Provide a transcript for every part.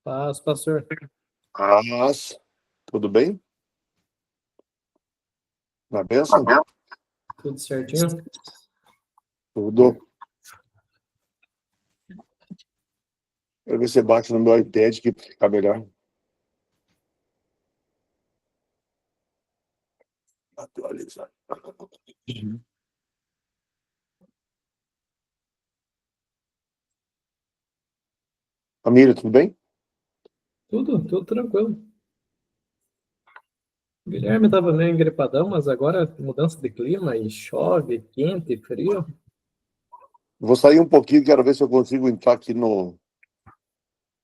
Paz, pastor. Mas, tudo bem? Na bênção? Tudo certinho? Tudo. Eu ver se você bate no meu iPad que fica melhor. Atualizar. Família, tudo bem? Tudo tranquilo. O Guilherme estava meio engripadão, mas agora mudança de clima e chove, quente, frio. Vou sair um pouquinho, quero ver se eu consigo entrar aqui no.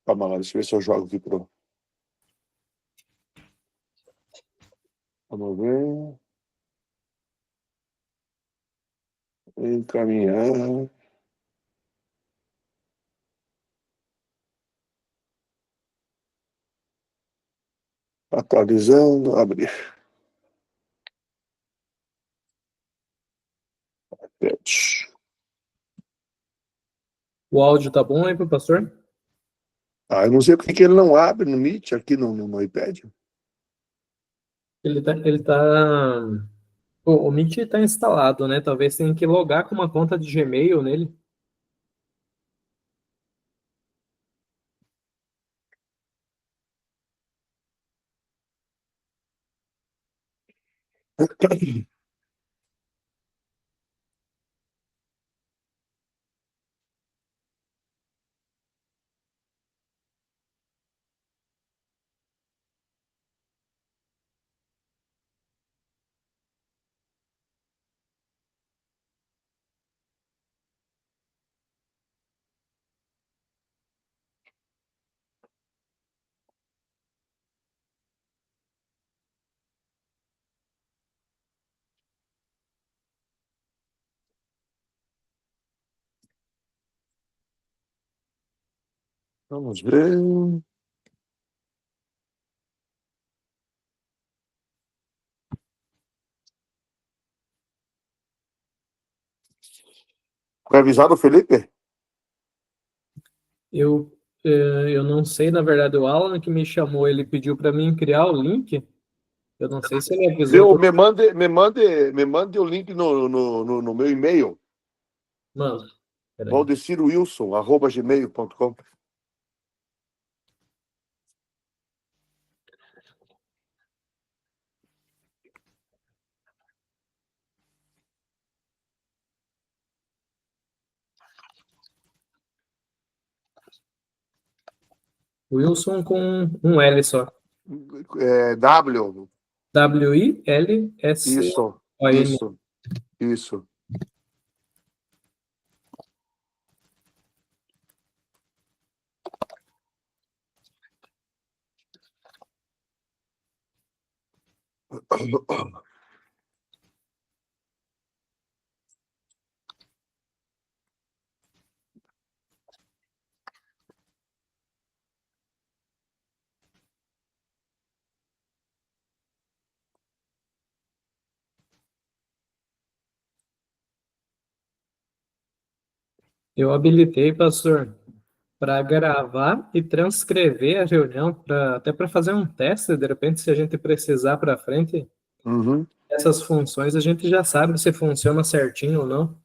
Calma lá, deixa eu ver se eu jogo aqui pro. Vamos ver. Encaminhar. Atualizando, abrir. O áudio tá bom aí pro pastor? Eu não sei porque que ele não abre no Meet aqui no iPad. Ele tá. O Meet tá instalado, né? Talvez tenha que logar com uma conta de Gmail nele. Vamos ver. Foi avisado o Felipe? Eu não sei, na verdade, o Alan que me chamou, ele pediu para mim criar o link. Eu não sei se ele avisou Viu? por. Me mande o link no meu e-mail. Mano, peraí. valdecirowilson@gmail.com. Wilson com um L só. W. Wilson. Isso. Eu habilitei, pastor, para gravar e transcrever a reunião, até para fazer um teste, de repente, se a gente precisar para frente, Uhum, essas funções a gente já sabe se funciona certinho ou não.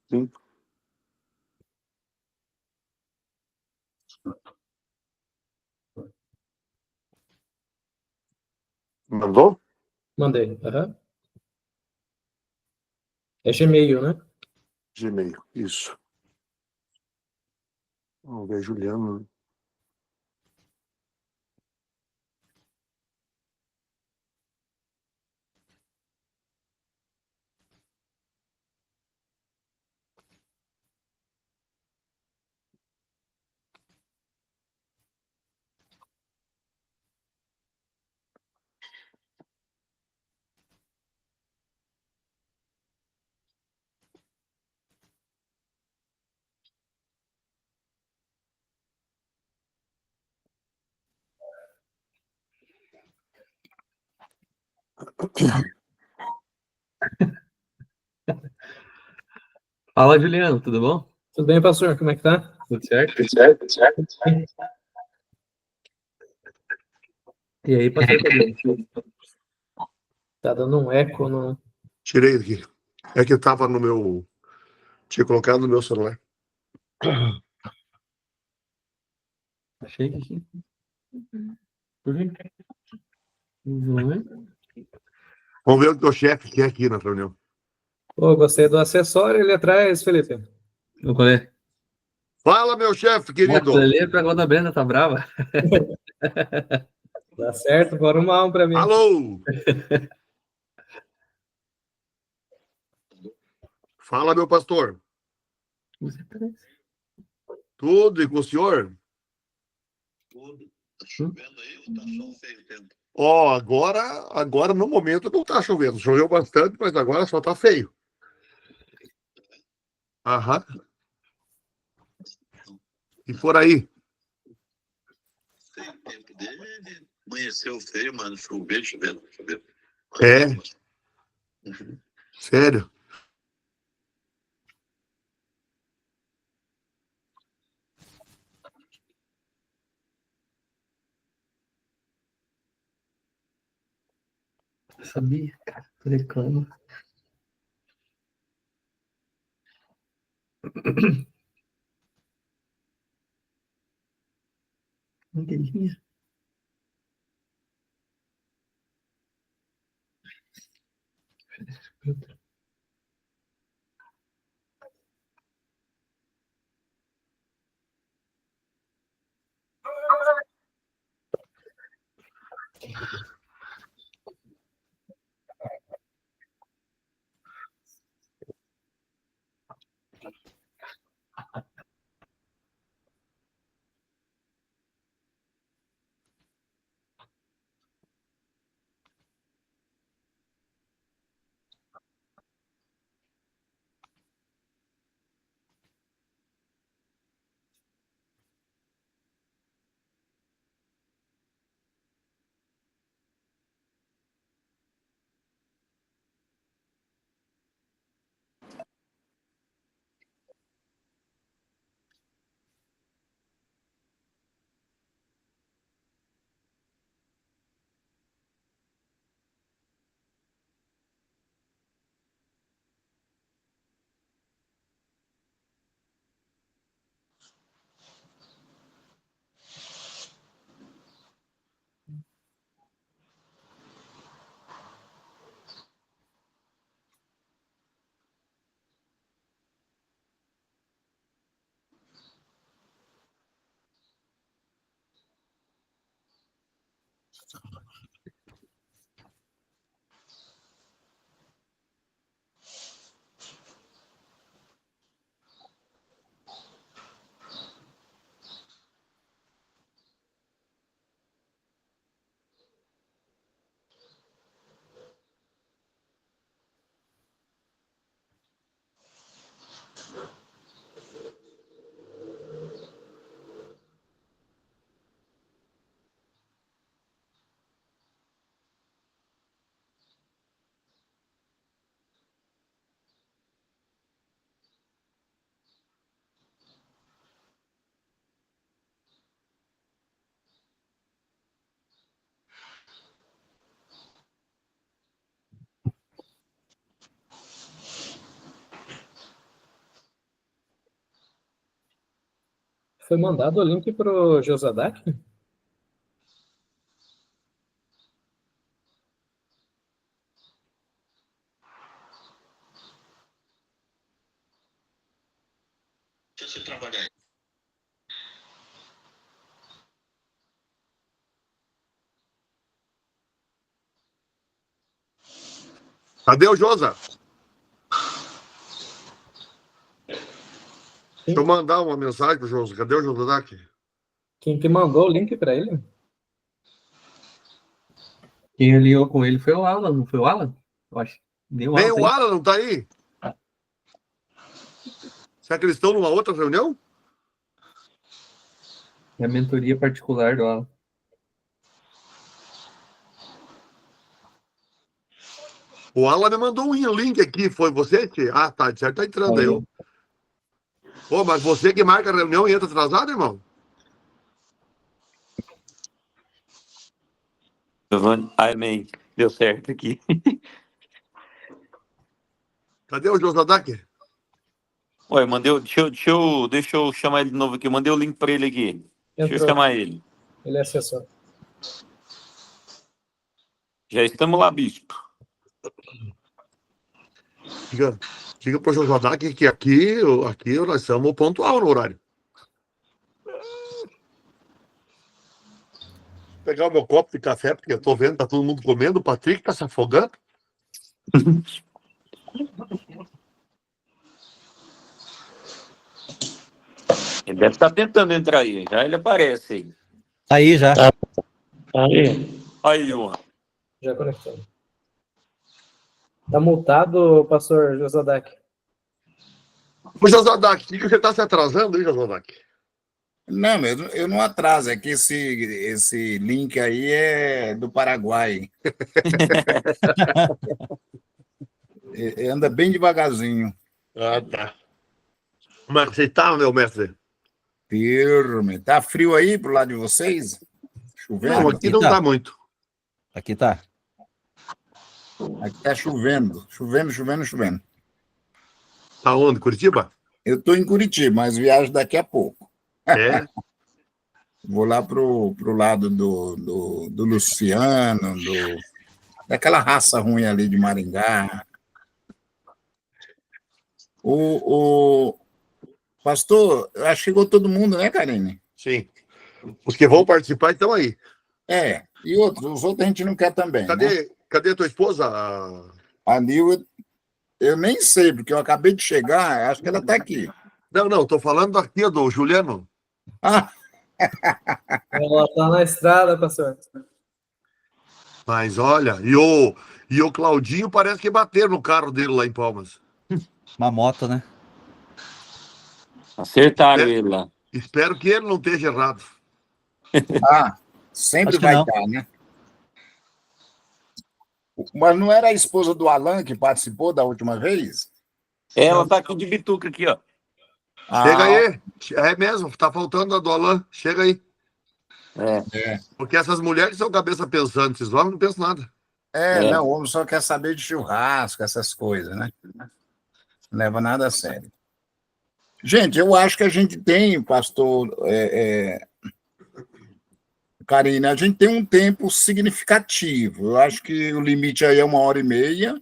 sim. Mandou? Mandei. Aham. É Gmail, né? Gmail, isso. Vamos ver, Juliano. Fala, Juliano, tudo bom? Tudo bem, pastor? Como é que tá? Tudo certo? Certo. E aí, pastor Pedro? Tá dando um eco no. Tirei aqui. É que tava no meu. Tinha colocado no meu celular. Achei que aqui. Por quê? Não é? Vamos ver o que o chefe quer aqui na reunião. Pô, gostei do acessório ali atrás, Felipe. Não colher. Fala, meu chefe, querido. Ali é pra quando a Brenda tá brava. Tá certo, bora uma um pra mim. Alô! Fala, meu pastor. Você parece. Tudo e com o senhor? Tudo. Tá chovendo aí ou tá só feio o tempo? Ó, agora no momento não tá chovendo. Choveu bastante, mas agora só tá feio. Aham. E por aí? Feio o tempo dele. Amanheceu feio, mano. Choveu. É? Uhum. Sério? Sabia, cara. Tô reclamando. Não entendi. Foi mandado o link pro Josadak? Deixa você trabalhar aí. Cadê o Josa? Deixa eu mandar uma mensagem pro Josa. Cadê o Josa daqui? Quem que mandou o link pra ele? Quem alinhou com ele foi o Alan, não foi o Alan? Eu acho. Deu Nem alta o aí. Alan não tá aí? Será que eles estão numa outra reunião? É a mentoria particular do Alan. O Alan me mandou um link aqui. Foi você que... Ah, tá. Certo, tá entrando aí. Olha. Ô, mas você que marca a reunião e entra atrasado, irmão? Amém. Deu certo aqui. Cadê o Josadac? Ué, mandei. Deixa eu chamar ele de novo aqui. Eu mandei o link para ele aqui. Deixa eu Entrou. chamar ele. Ele acessou. Já estamos lá, bispo. Diga pro Josadac que aqui nós estamos pontual no horário. Vou pegar o meu copo de café, porque eu tô vendo, tá todo mundo comendo, o Patrick tá se afogando. Ele deve estar tentando entrar aí. Já ele aparece aí. Aí já. Aí, João. Já conectou. Tá multado, pastor Josadac. Ô, Josadac, que você tá se atrasando aí, Josadac? Não, eu não atraso, é que esse link aí é do Paraguai. Anda bem devagarzinho. Ah, tá. Como é que você tá, meu mestre? Firme. Tá frio aí pro lado de vocês? Chovendo? Não, aqui não tá muito. Aqui tá. Aqui tá chovendo. Chovendo. Tá onde? Curitiba? Eu tô em Curitiba, mas viajo daqui a pouco. É. Vou lá pro lado do Luciano, daquela raça ruim ali de Maringá. O pastor, acho que chegou todo mundo, né, Karine? Sim. Os que vão participar estão aí. E os outros a gente não quer também, né? Cadê a tua esposa? A Nil, eu nem sei, porque eu acabei de chegar, acho que ela está aqui. Não, tô falando aqui do Juliano. Ah, Ela tá na estrada, pastor. Mas olha, e o Claudinho parece que bateram no carro dele lá em Palmas. Uma moto, né? Acertaram ele lá. Espero que ele não esteja errado. sempre Acho que vai não. estar, né? Mas não era a esposa do Alan que participou da última vez? Ela tá aqui de bituca aqui, ó. Chega aí. É mesmo, tá faltando a do Alan. Chega aí. Porque essas mulheres são cabeça pensante, esses homens não pensam nada. Não, o homem só quer saber de churrasco, essas coisas, né? Não leva nada a sério. Gente, eu acho que a gente tem, pastor Karine, a gente tem um tempo significativo. Eu acho que o limite aí é 1h30.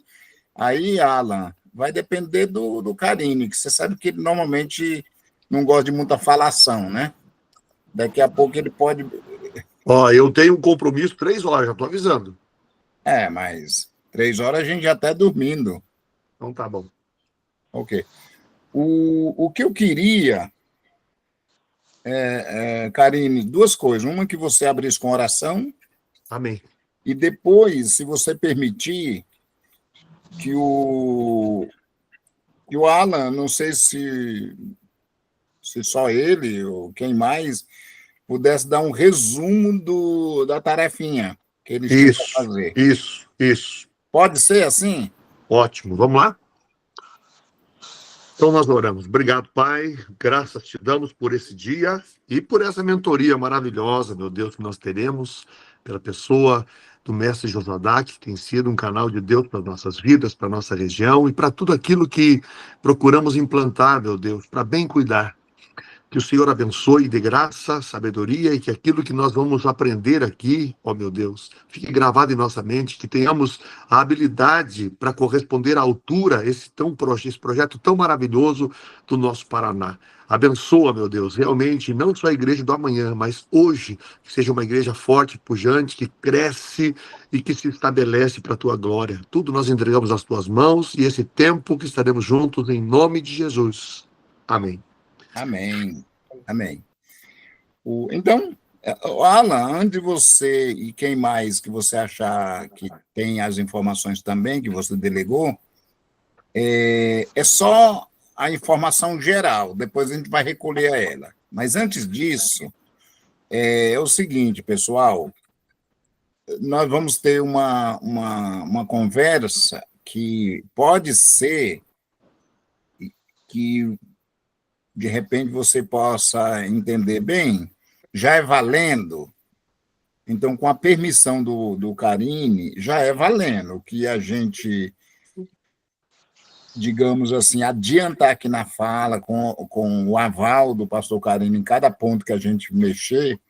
Aí, Alan, vai depender do Karine, que você sabe que ele normalmente não gosta de muita falação, né? Daqui a pouco ele pode... Ó, eu tenho um compromisso 3 horas, já tô avisando. Mas 3 horas a gente já está dormindo. Então tá bom. Ok. O que eu queria, Karine, 2 coisas. Uma que você abrisse com oração. Amém. E depois, se você permitir, que o Alan, não sei se só ele ou quem mais, pudesse dar um resumo da tarefinha que eles têm para fazer. Isso. Pode ser assim? Ótimo. Vamos lá? Então nós oramos. Obrigado, Pai. Graças te damos por esse dia e por essa mentoria maravilhosa, meu Deus, que nós teremos pela pessoa do mestre Josadac, que tem sido um canal de Deus para nossas vidas, para nossa região e para tudo aquilo que procuramos implantar, meu Deus, para bem cuidar. Que o Senhor abençoe de graça, sabedoria e que aquilo que nós vamos aprender aqui, ó meu Deus, fique gravado em nossa mente, que tenhamos a habilidade para corresponder à altura esse projeto tão maravilhoso do nosso Paraná. Abençoa, meu Deus, realmente, não só a igreja do amanhã, mas hoje, que seja uma igreja forte, pujante, que cresce e que se estabelece para a tua glória. Tudo nós entregamos nas tuas mãos e esse tempo que estaremos juntos em nome de Jesus. Amém. Amém. Então, Alan, antes de você e quem mais que você achar que tem as informações também, que você delegou, é só a informação geral, depois a gente vai recolher ela. Mas antes disso, é o seguinte, pessoal, nós vamos ter uma conversa que pode ser que de repente você possa entender bem, já é valendo, Então, com a permissão do Carine, já é valendo. O que a gente, digamos assim, adiantar aqui na fala, com o aval do pastor Carine em cada ponto que a gente mexer,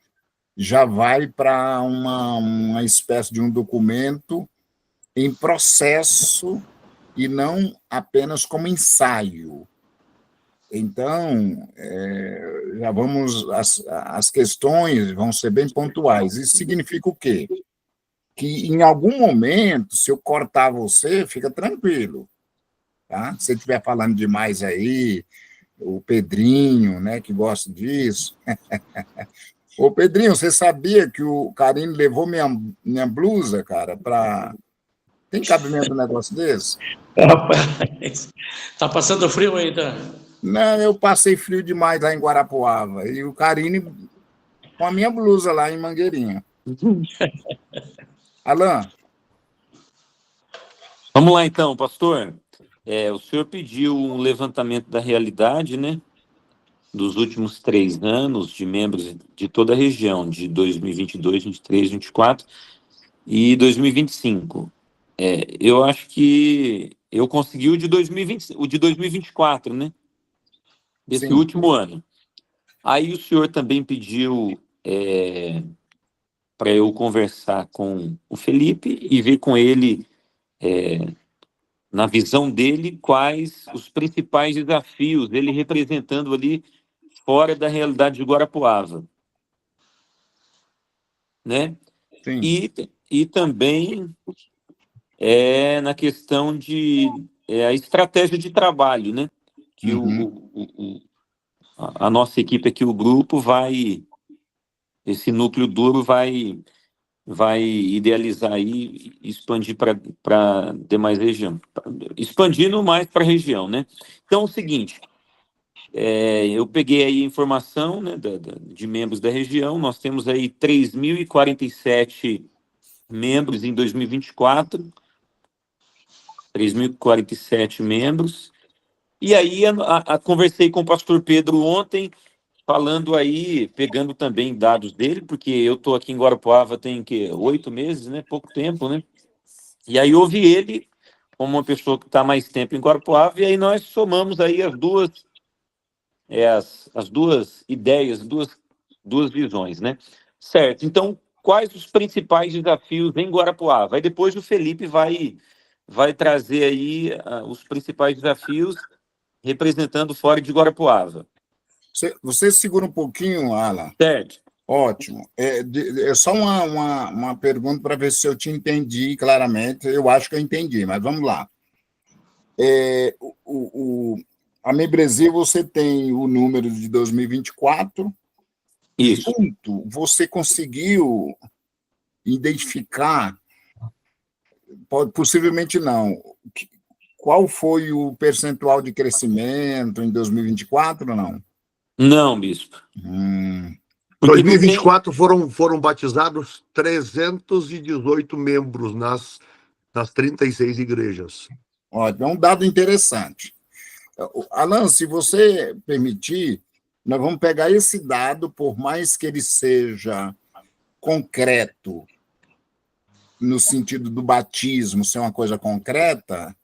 já vai para uma espécie de um documento em processo e não apenas como ensaio. Então, já vamos, as questões vão ser bem pontuais. Isso significa o quê? Que em algum momento, se eu cortar você, fica tranquilo. Tá? Se você estiver falando demais aí, o Pedrinho, né, que gosta disso. Ô, Pedrinho, você sabia que o Carine levou minha blusa, cara, para... Tem cabimento um negócio desse? Rapaz, tá passando frio aí, tá? Não, eu passei frio demais lá em Guarapuava. E o Carine com a minha blusa lá em Mangueirinha. Alan, Vamos lá então, pastor. O senhor pediu um levantamento da realidade, né? Dos últimos 3 anos de membros de toda a região, de 2022, 23, 24 e 2025. Eu acho que eu consegui o de 2020, o de 2024, né? Desse sim. último ano. Aí o senhor também pediu para eu conversar com o Felipe e ver com ele, na visão dele, quais os principais desafios dele representando ali fora da realidade de Guarapuava, né? Sim. E também na questão de a estratégia de trabalho, né? Que a nossa equipe aqui, o grupo, esse núcleo duro vai idealizar aí e expandir para demais região, expandindo mais para a região, né? Então, é o seguinte, eu peguei aí a informação, né, de membros da região, nós temos aí 3.047 membros em 2024, 3.047 membros, e aí conversei com o pastor Pedro ontem, falando aí, pegando também dados dele, porque eu estou aqui em Guarapuava tem 8 meses, né? Pouco tempo, né? E aí ouvi ele como uma pessoa que está mais tempo em Guarapuava, e aí nós somamos aí as duas ideias, duas visões, né? Certo. Então, quais os principais desafios em Guarapuava? Aí depois o Felipe vai trazer aí os principais desafios representando fora de Guarapuava. Você segura um pouquinho, Alan. Certo. Ótimo. É só uma pergunta para ver se eu te entendi claramente. Eu acho que eu entendi, mas vamos lá. A membresia, você tem o número de 2024. Isso. Junto, você conseguiu identificar, possivelmente não, qual foi o percentual de crescimento em 2024 ou não? Não, bispo. Em Porque 2024 foram batizados 318 membros nas 36 igrejas. Ótimo, é um dado interessante. Alan, se você permitir, nós vamos pegar esse dado, por mais que ele seja concreto, no sentido do batismo ser uma coisa concreta,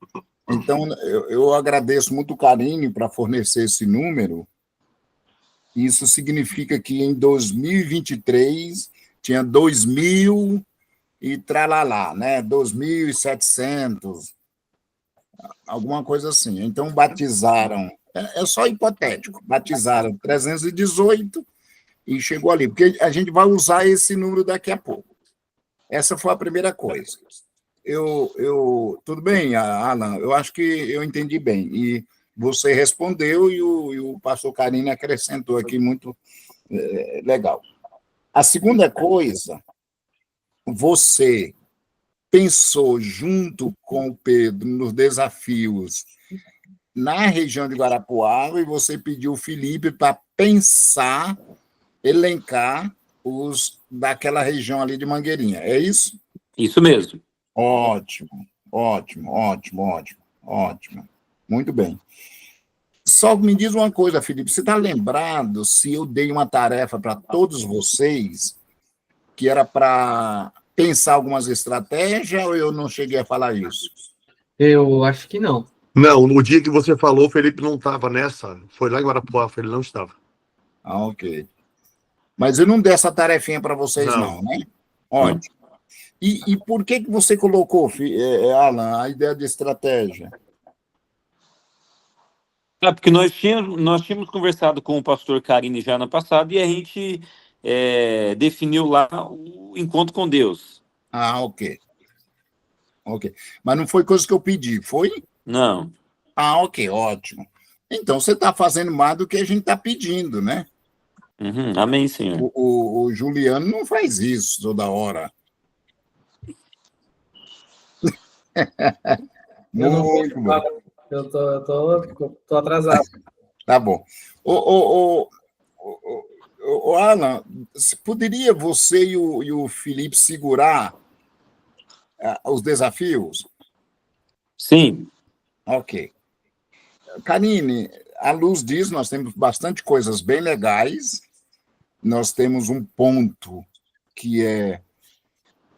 então eu agradeço muito o carinho para fornecer esse número. Isso significa que em 2023 tinha 2.000 e tralalá, né? 2.700, alguma coisa assim. Então, batizaram, é só hipotético, batizaram 318 e chegou ali, porque a gente vai usar esse número daqui a pouco. Essa foi a primeira coisa. Tudo bem, Alan? Eu acho que eu entendi bem. E você respondeu e o pastor Carine acrescentou aqui muito legal. A segunda coisa, você pensou junto com o Pedro nos desafios na região de Guarapuava e você pediu o Felipe para pensar, elencar os daquela região ali de Mangueirinha. É isso? Isso mesmo. Ótimo. Muito bem. Só me diz uma coisa, Felipe, você está lembrado se eu dei uma tarefa para todos vocês que era para pensar algumas estratégias, ou eu não cheguei a falar isso? Eu acho que não. Não, no dia que você falou, o Felipe não estava nessa. Foi lá em Guarapuava, ele não estava. Ah, ok. Mas eu não dei essa tarefinha para vocês, Não. não, né? Ótimo. E por que você colocou, Alan, a ideia de estratégia? Porque nós tínhamos conversado com o pastor Carine já no passado e a gente definiu lá o encontro com Deus. Ah, ok. Ok. Mas não foi coisa que eu pedi, foi? Não. Ah, ok, ótimo. Então, você está fazendo mais do que a gente está pedindo, né? Uhum, amém, Senhor. O Juliano não faz isso toda hora. Eu não Muito bom. Eu tô atrasado. Tá bom. Ô, Alan, poderia você e o Felipe segurar os desafios? Sim. Ok. Karine, à luz disso, nós temos bastante coisas bem legais. Nós temos um ponto que é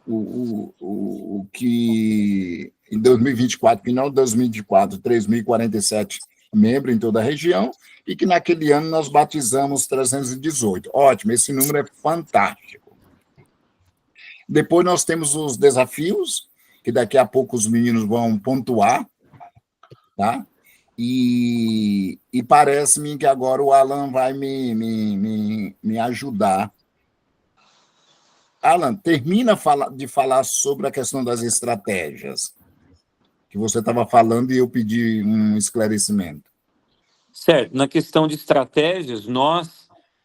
o que em 2024, final de 2024, 3.047 membros em toda a região, e que naquele ano nós batizamos 318. Ótimo, esse número é fantástico. Depois nós temos os desafios, que daqui a pouco os meninos vão pontuar, tá? E parece-me que agora o Alan vai me ajudar. Alan, termina de falar sobre a questão das estratégias, que você estava falando e eu pedi um esclarecimento. Certo. Na questão de estratégias,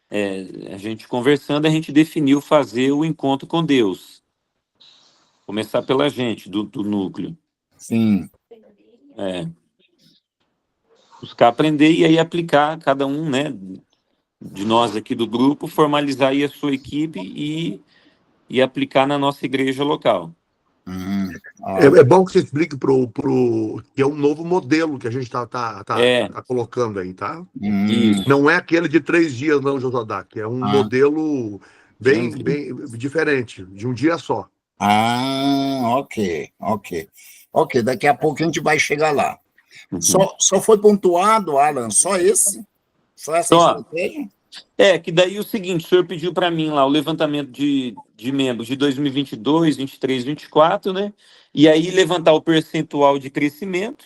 a gente conversando, a gente definiu fazer o encontro com Deus. Começar pela gente, do núcleo. Sim. Buscar aprender e aí aplicar cada um, né, de nós aqui do grupo, formalizar aí a sua equipe e aplicar na nossa igreja local. É bom que você explique que é um novo modelo que a gente tá colocando aí, tá? Não é aquele de 3 dias, não, Josadak. É um modelo bem diferente, de um dia só. Ok. Daqui a pouco a gente vai chegar lá. Só foi pontuado, Alan, só esse? Só essa estratégia? Que daí o seguinte, o senhor pediu para mim lá o levantamento de membros de 2022, 23, 24, né? E aí levantar o percentual de crescimento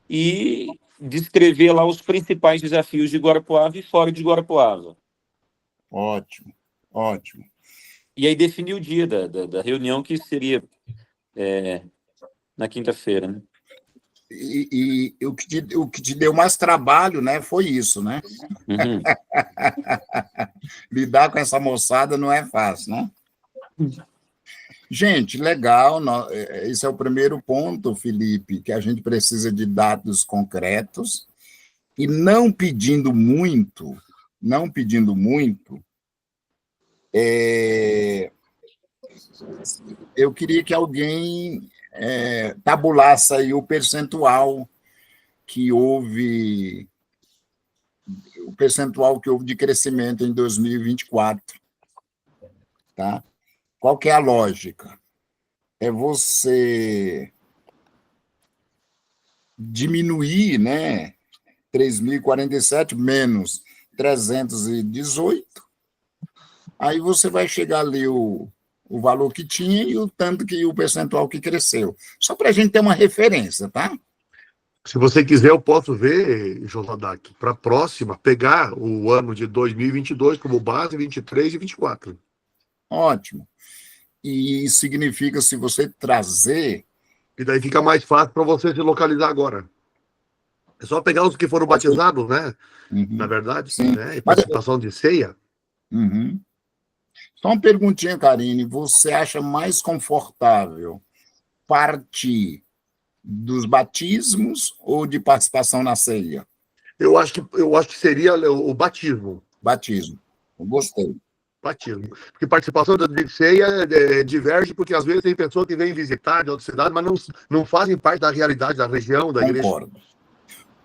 e descrever lá os principais desafios de Guarapuava e fora de Guarapuava. Ótimo. E aí definir o dia da reunião, que seria na quinta-feira, né? E o que te deu mais trabalho, né, foi isso, né? Uhum. Lidar com essa moçada não é fácil, né? Gente, legal. Esse é o primeiro ponto, Felipe, que a gente precisa de dados concretos e não pedindo muito, eu queria que alguém tabulasse aí o percentual que houve de crescimento em 2024, tá? Qual que é a lógica? É você diminuir, né, 3.047 menos 318, aí você vai chegar ali o valor que tinha e o tanto que o percentual que cresceu. Só para a gente ter uma referência, tá? Se você quiser, eu posso ver, Josadak, para a próxima, pegar o ano de 2022 como base, 23 e 24. Ótimo. E significa, se você trazer... E daí fica mais fácil para você se localizar agora. É só pegar os que foram batizados, né? Na verdade, né? E participação de ceia. Só uma perguntinha, Karine. Você acha mais confortável partir dos batismos ou de participação na ceia? Eu acho que seria o batismo. Batismo. Eu gostei. Batismo. Porque participação da ceia diverge, porque às vezes tem pessoas que vêm visitar de outra cidade, mas não fazem parte da realidade da região, da igreja. Concordo.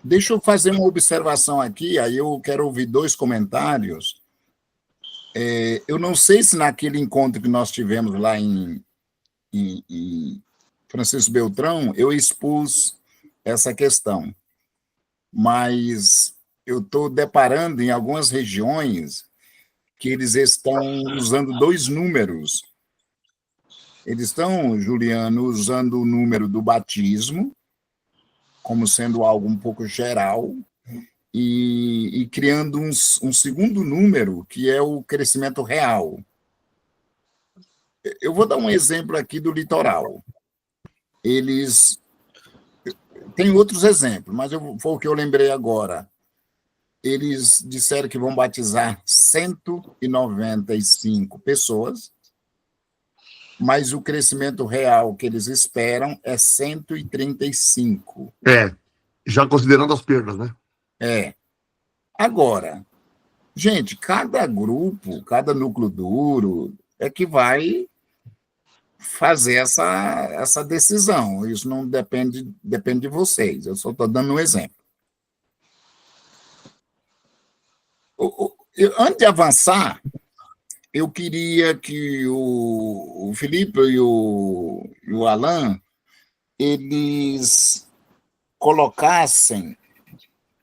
Deixa eu fazer uma observação aqui, aí eu quero ouvir 2 comentários. Eu não sei se naquele encontro que nós tivemos lá em Francisco Beltrão, eu expus essa questão, mas eu estou deparando em algumas regiões que eles estão usando 2 números. Eles estão, Juliano, usando o número do batismo, como sendo algo um pouco geral, e criando um segundo número, que é o crescimento real. Eu vou dar um exemplo aqui do litoral. Eles... Tem outros exemplos, mas foi o que eu lembrei agora. Eles disseram que vão batizar 195 pessoas, mas o crescimento real que eles esperam é 135. Já considerando as perdas, né? Agora, gente, cada grupo, cada núcleo duro é que vai fazer essa decisão. Isso não depende de vocês. Eu só estou dando um exemplo. Antes de avançar, eu queria que o Felipe e o Alan, eles colocassem,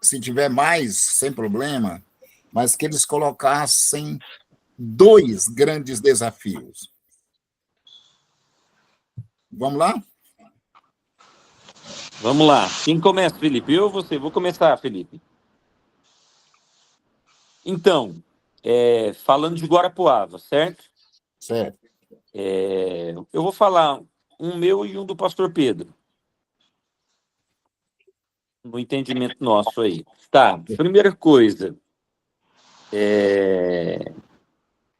se tiver mais, sem problema, mas que eles colocassem 2 grandes desafios. Vamos lá? Vamos lá. Quem começa, Felipe? Eu ou você? Vou começar, Felipe. Então, falando de Guarapuava, certo? Certo. Eu vou falar um meu e um do pastor Pedro. No entendimento nosso aí. Tá, primeira coisa.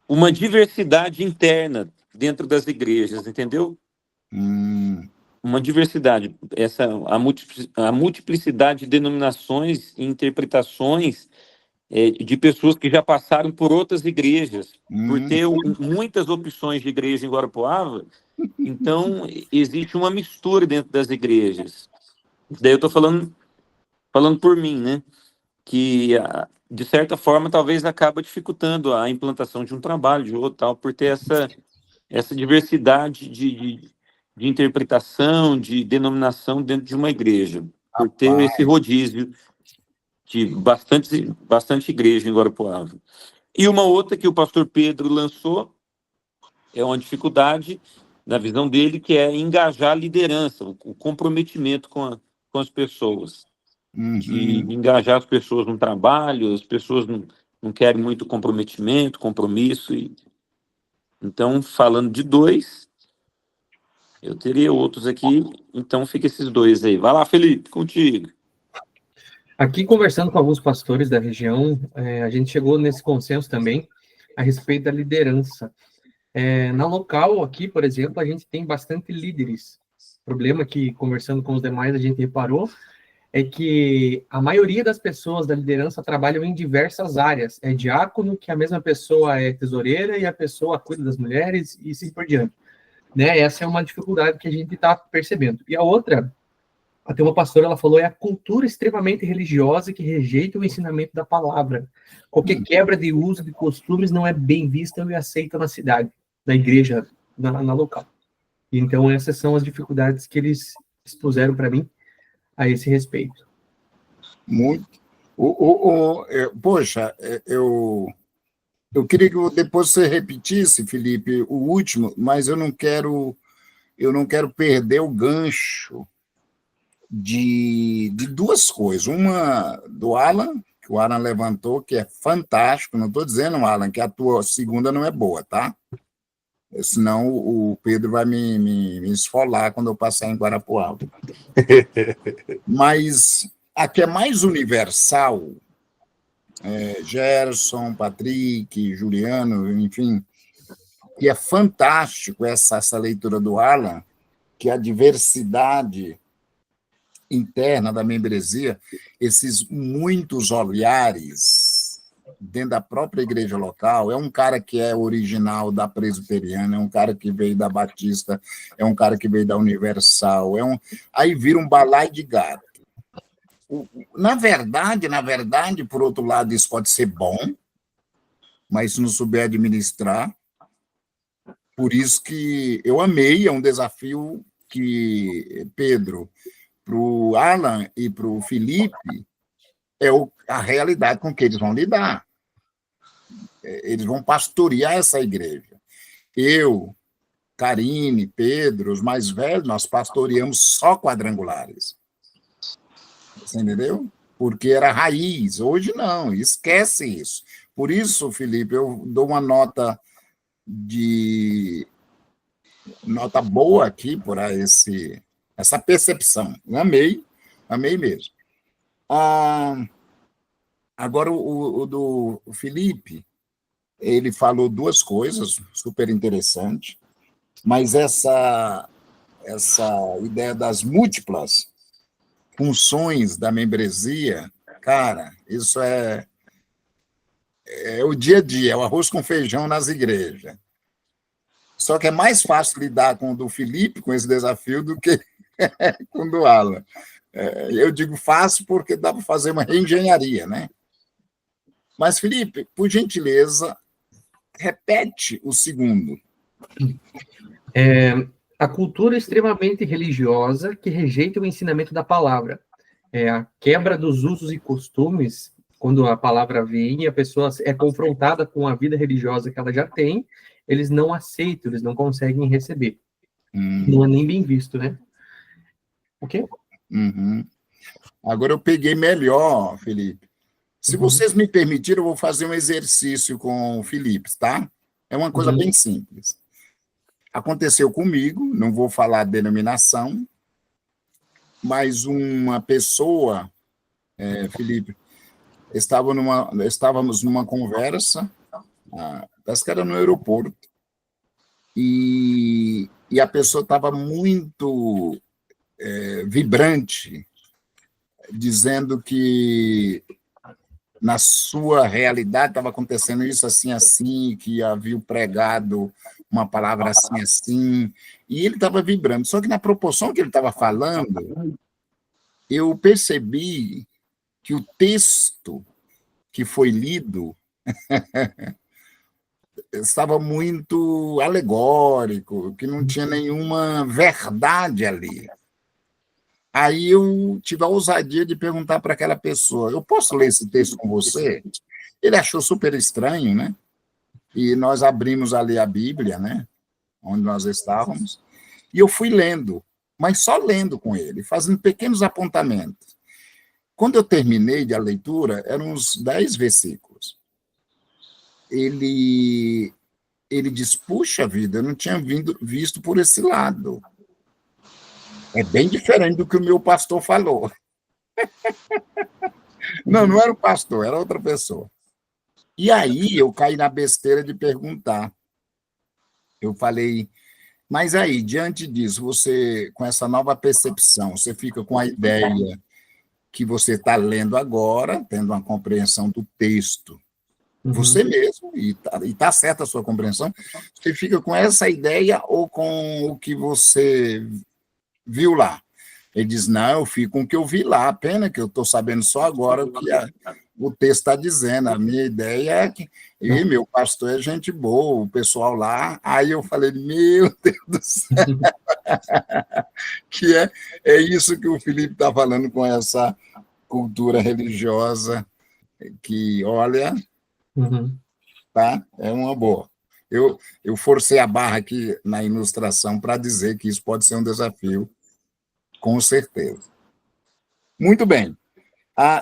Uma diversidade interna dentro das igrejas, entendeu? Uma diversidade. A multiplicidade de denominações e interpretações de pessoas que já passaram por outras igrejas, por ter muitas opções de igreja em Guarapuava, então existe uma mistura dentro das igrejas. Daí eu estou falando por mim, né? Que, de certa forma, talvez acaba dificultando a implantação de um trabalho, de outro, tal, por ter essa diversidade de interpretação, de denominação dentro de uma igreja, por ter esse rodízio de bastante igreja em Guarapuava. E uma outra que o pastor Pedro lançou é uma dificuldade, na visão dele, que é engajar a liderança, o comprometimento com as pessoas. De engajar as pessoas no trabalho, as pessoas não querem muito compromisso. Então, falando de 2, eu teria outros aqui, então fica esses 2 aí. Vai lá, Felipe, contigo. Aqui, conversando com alguns pastores da região, a gente chegou nesse consenso também a respeito da liderança. Na local, aqui, por exemplo, a gente tem bastante líderes. O problema que, conversando com os demais, a gente reparou é que a maioria das pessoas da liderança trabalham em diversas áreas. É diácono, que a mesma pessoa é tesoureira e a pessoa cuida das mulheres e assim por diante. Né? Essa é uma dificuldade que a gente está percebendo. E a outra, até uma pastora, ela falou, é a cultura extremamente religiosa que rejeita o ensinamento da palavra. Qualquer quebra de uso de costumes não é bem vista e aceita na cidade, na igreja, na local. Então, essas são as dificuldades que eles expuseram para mim a esse respeito. Muito. Poxa, eu queria que depois você repetisse, Felipe, o último, mas eu não quero perder o gancho de 2 coisas. Uma do Alan, que o Alan levantou, que é fantástico. Não estou dizendo, Alan, que a tua segunda não é boa, tá? Senão o Pedro vai me esfolar quando eu passar em Guarapuava. Mas a que é mais universal, Gerson, Patrick, Juliano, enfim, que é fantástico essa leitura do Alan, que é a diversidade interna da membresia, esses muitos olhares dentro da própria igreja local. É um cara que é original da Presbiteriana, é um cara que veio da Batista, é um cara que veio da Universal, aí vira um balaio de gato. Na verdade, por outro lado, isso pode ser bom, mas se não souber administrar, por isso que eu amei, é um desafio que, Pedro, para o Alan e para o Felipe, a realidade com que eles vão lidar. Eles vão pastorear essa igreja. Eu, Karine, Pedro, os mais velhos, nós pastoreamos só quadrangulares. Você entendeu? Porque era raiz. Hoje não, esquece isso. Por isso, Felipe, eu dou uma nota boa aqui por essa percepção. Amei mesmo. Agora, o do Felipe, ele falou duas coisas super interessantes, mas essa ideia das múltiplas funções da membresia, cara, isso é o dia a dia, é o arroz com feijão nas igrejas. Só que é mais fácil lidar com o do Felipe, com esse desafio, do que com o do Alan. Eu digo fácil porque dá para fazer uma reengenharia, né? Mas, Felipe, por gentileza, repete o segundo. A cultura extremamente religiosa que rejeita o ensinamento da palavra. A quebra dos usos e costumes, quando a palavra vem e a pessoa é confrontada com a vida religiosa que ela já tem, eles não aceitam, eles não conseguem receber. Não é nem bem visto, né? O quê? Uhum. Agora eu peguei melhor, Felipe. Se vocês me permitirem, eu vou fazer um exercício com o Felipe, tá? É uma coisa bem simples. Aconteceu comigo, não vou falar a denominação, mas uma pessoa, Felipe, estávamos numa conversa, parece que era no aeroporto, e a pessoa estava muito vibrante, dizendo que na sua realidade estava acontecendo isso assim, assim, que havia pregado uma palavra assim, assim, e ele estava vibrando. Só que na proporção que ele estava falando, eu percebi que o texto que foi lido estava muito alegórico, que não tinha nenhuma verdade ali. Aí eu tive a ousadia de perguntar para aquela pessoa, eu posso ler esse texto com você? Ele achou super estranho, né? E nós abrimos ali a Bíblia, né? Onde nós estávamos, e eu fui lendo, mas só lendo com ele, fazendo pequenos apontamentos. Quando eu terminei a leitura, eram uns 10 versículos. Ele diz, puxa vida, eu não tinha visto por esse lado. É bem diferente do que o meu pastor falou. Não era o pastor, era outra pessoa. E aí eu caí na besteira de perguntar. Eu falei, mas aí, diante disso, você, com essa nova percepção, você fica com a ideia que você está lendo agora, tendo uma compreensão do texto, você mesmo, e está certa a sua compreensão, você fica com essa ideia ou com o que você viu lá? Ele diz, não, eu fico com o que eu vi lá, pena que eu estou sabendo só agora o que o texto está dizendo. A minha ideia é que meu pastor é gente boa, o pessoal lá. Aí eu falei, meu Deus do céu, que é isso que o Felipe está falando com essa cultura religiosa, que, olha, tá? É uma boa. Eu forcei a barra aqui na ilustração para dizer que isso pode ser um desafio, com certeza. Muito bem.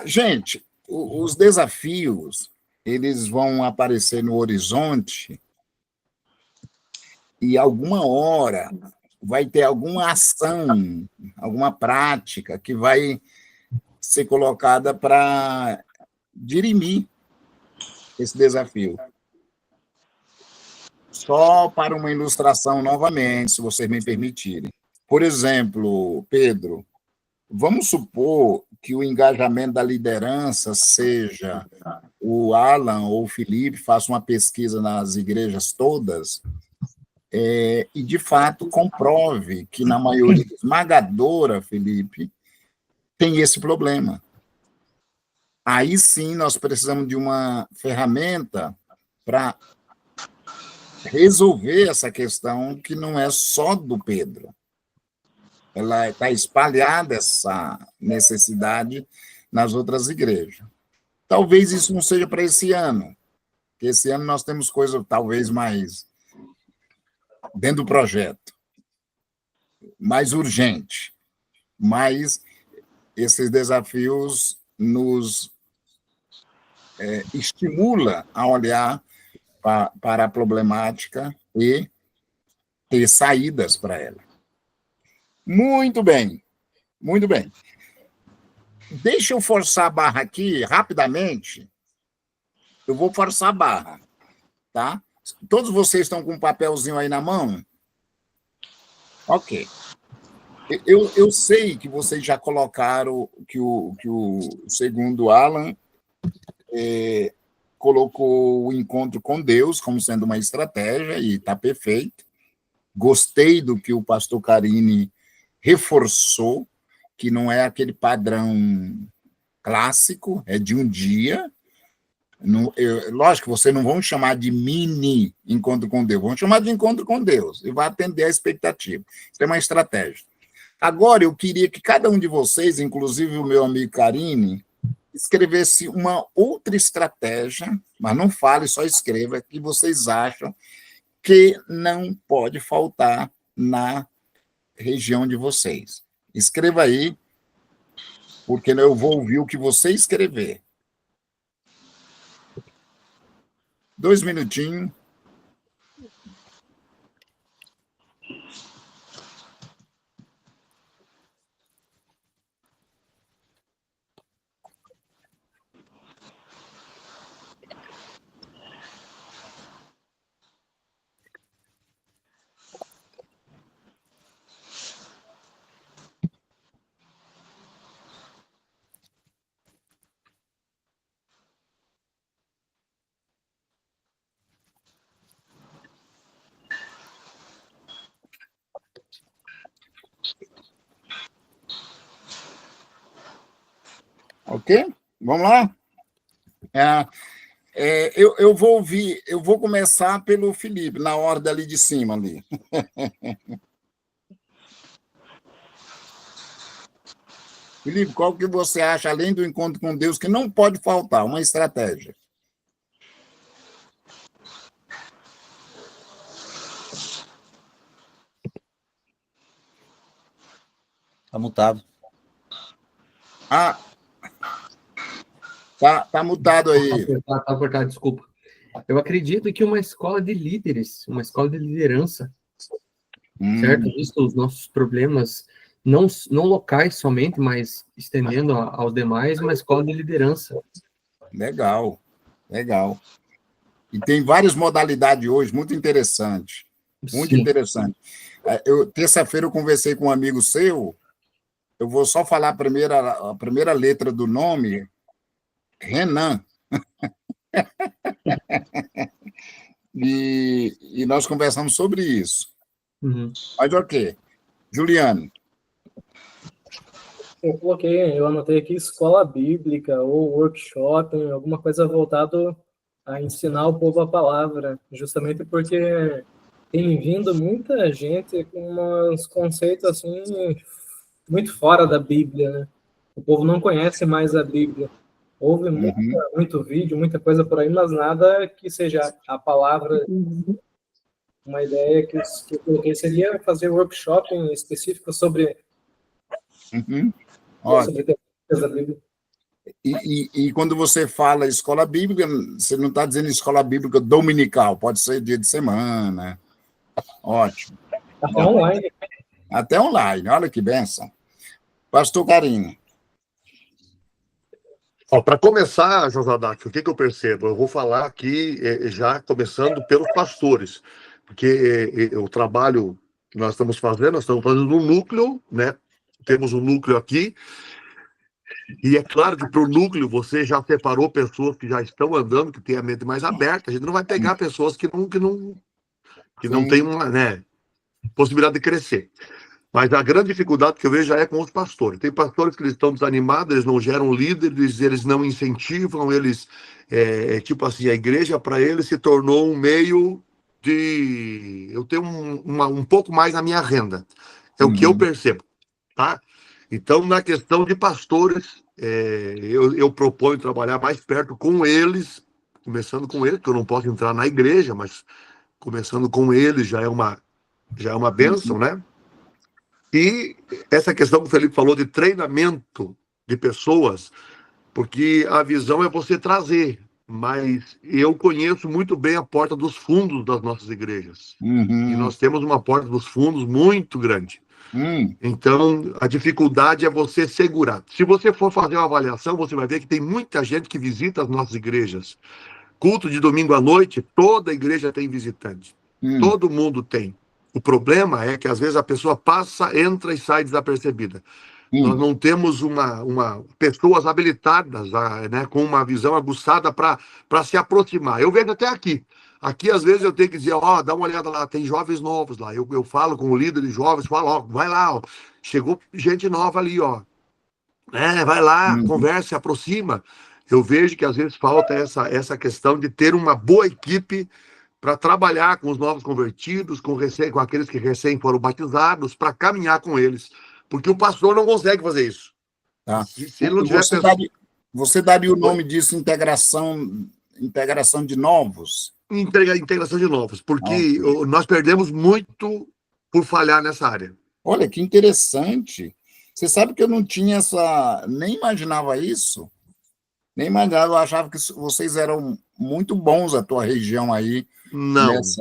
Gente, os desafios, eles vão aparecer no horizonte e alguma hora vai ter alguma ação, alguma prática que vai ser colocada para dirimir esse desafio. Só para uma ilustração novamente, se vocês me permitirem. Por exemplo, Pedro, vamos supor que o engajamento da liderança seja o Alan ou o Felipe façam uma pesquisa nas igrejas todas e, de fato, comprove que, na maioria esmagadora, Felipe, tem esse problema. Aí sim nós precisamos de uma ferramenta para resolver essa questão que não é só do Pedro. Ela está espalhada, essa necessidade, nas outras igrejas. Talvez isso não seja para esse ano, porque esse ano nós temos coisa talvez mais dentro do projeto, mais urgente, mas esses desafios nos estimula a olhar para a problemática e ter saídas para ela. Muito bem, muito bem. Deixa eu forçar a barra aqui, rapidamente. Eu vou forçar a barra, tá? Todos vocês estão com um papelzinho aí na mão? Ok. Eu sei que vocês já colocaram que o segundo Alan colocou o encontro com Deus como sendo uma estratégia, e está perfeito. Gostei do que o pastor Carini reforçou, que não é aquele padrão clássico, é de um dia. Lógico que vocês não vão chamar de mini encontro com Deus, vão chamar de encontro com Deus, e vai atender a expectativa. Isso é uma estratégia. Agora, eu queria que cada um de vocês, inclusive o meu amigo Carini, escrevesse uma outra estratégia, mas não fale, só escreva, que vocês acham que não pode faltar na região de vocês. Escreva aí, porque eu vou ouvir o que você escrever. 2 minutinhos. Ok? Vamos lá? Eu vou ouvir, eu vou começar pelo Felipe, na ordem ali de cima. Ali. Felipe, qual que você acha, além do encontro com Deus, que não pode faltar? Uma estratégia. Está mutado. Tá mutado aí. Tá cortado, desculpa. Eu acredito que uma escola de líderes, uma escola de liderança, certo? Visto os nossos problemas, não locais somente, mas estendendo aos demais, uma escola de liderança. Legal, legal. E tem várias modalidades hoje, muito interessante. Muito Sim. interessante. Terça-feira eu conversei com um amigo seu, eu vou só falar a primeira letra do nome, Renan. e nós conversamos sobre isso. Uhum. Mas ok. Juliano. Eu anotei aqui escola bíblica ou workshop, alguma coisa voltado a ensinar o povo a palavra, justamente porque tem vindo muita gente com uns conceitos assim muito fora da Bíblia, né? O povo não conhece mais a Bíblia. Houve muito vídeo, muita coisa por aí, mas nada que seja a palavra. Uma ideia que eu coloquei seria fazer workshop em específico sobre temas da Bíblia. E quando você fala escola bíblica, você não está dizendo escola bíblica dominical, pode ser dia de semana. Ótimo. Até online. Até online, olha que bênção. Pastor Carinho. Para começar, Josadak, o que eu percebo? Eu vou falar aqui, já começando pelos pastores, porque o trabalho que nós estamos fazendo um núcleo, né? Temos um núcleo aqui, e é claro que para o núcleo você já separou pessoas que já estão andando, que têm a mente mais aberta. A gente não vai pegar pessoas que não têm uma, né, possibilidade de crescer. Mas a grande dificuldade que eu vejo já é com os pastores. Tem pastores que eles estão desanimados, eles não geram líderes, eles não incentivam, eles, tipo assim, a igreja para eles se tornou um meio de... Eu tenho um pouco mais na minha renda. É o que eu percebo, tá? Então, na questão de pastores, eu proponho trabalhar mais perto com eles, começando com eles, que eu não posso entrar na igreja, mas começando com eles já é uma bênção, né? E essa questão que o Felipe falou de treinamento de pessoas, porque a visão é você trazer, mas eu conheço muito bem a porta dos fundos das nossas igrejas. E nós temos uma porta dos fundos muito grande. Então, a dificuldade é você segurar. Se você for fazer uma avaliação, você vai ver que tem muita gente que visita as nossas igrejas. Culto de domingo à noite, toda igreja tem visitante. Todo mundo tem. O problema é que, às vezes, a pessoa passa, entra e sai desapercebida. Nós não temos pessoas habilitadas, né, com uma visão aguçada para se aproximar. Eu vejo até aqui. Aqui, às vezes, eu tenho que dizer, dá uma olhada lá, tem jovens novos lá. Eu falo com o líder de jovens, falo, vai lá, chegou gente nova ali, vai lá, conversa, se aproxima. Eu vejo que, às vezes, falta essa questão de ter uma boa equipe para trabalhar com os novos convertidos, com aqueles que recém foram batizados, para caminhar com eles. Porque o pastor não consegue fazer isso. Tá. Se ele não tiver você daria o nome disso integração de novos? Integração de novos, porque nós perdemos muito por falhar nessa área. Olha, que interessante. Você sabe que eu não tinha nem imaginava isso. Nem imaginava, eu achava que vocês eram muito bons, a tua região aí,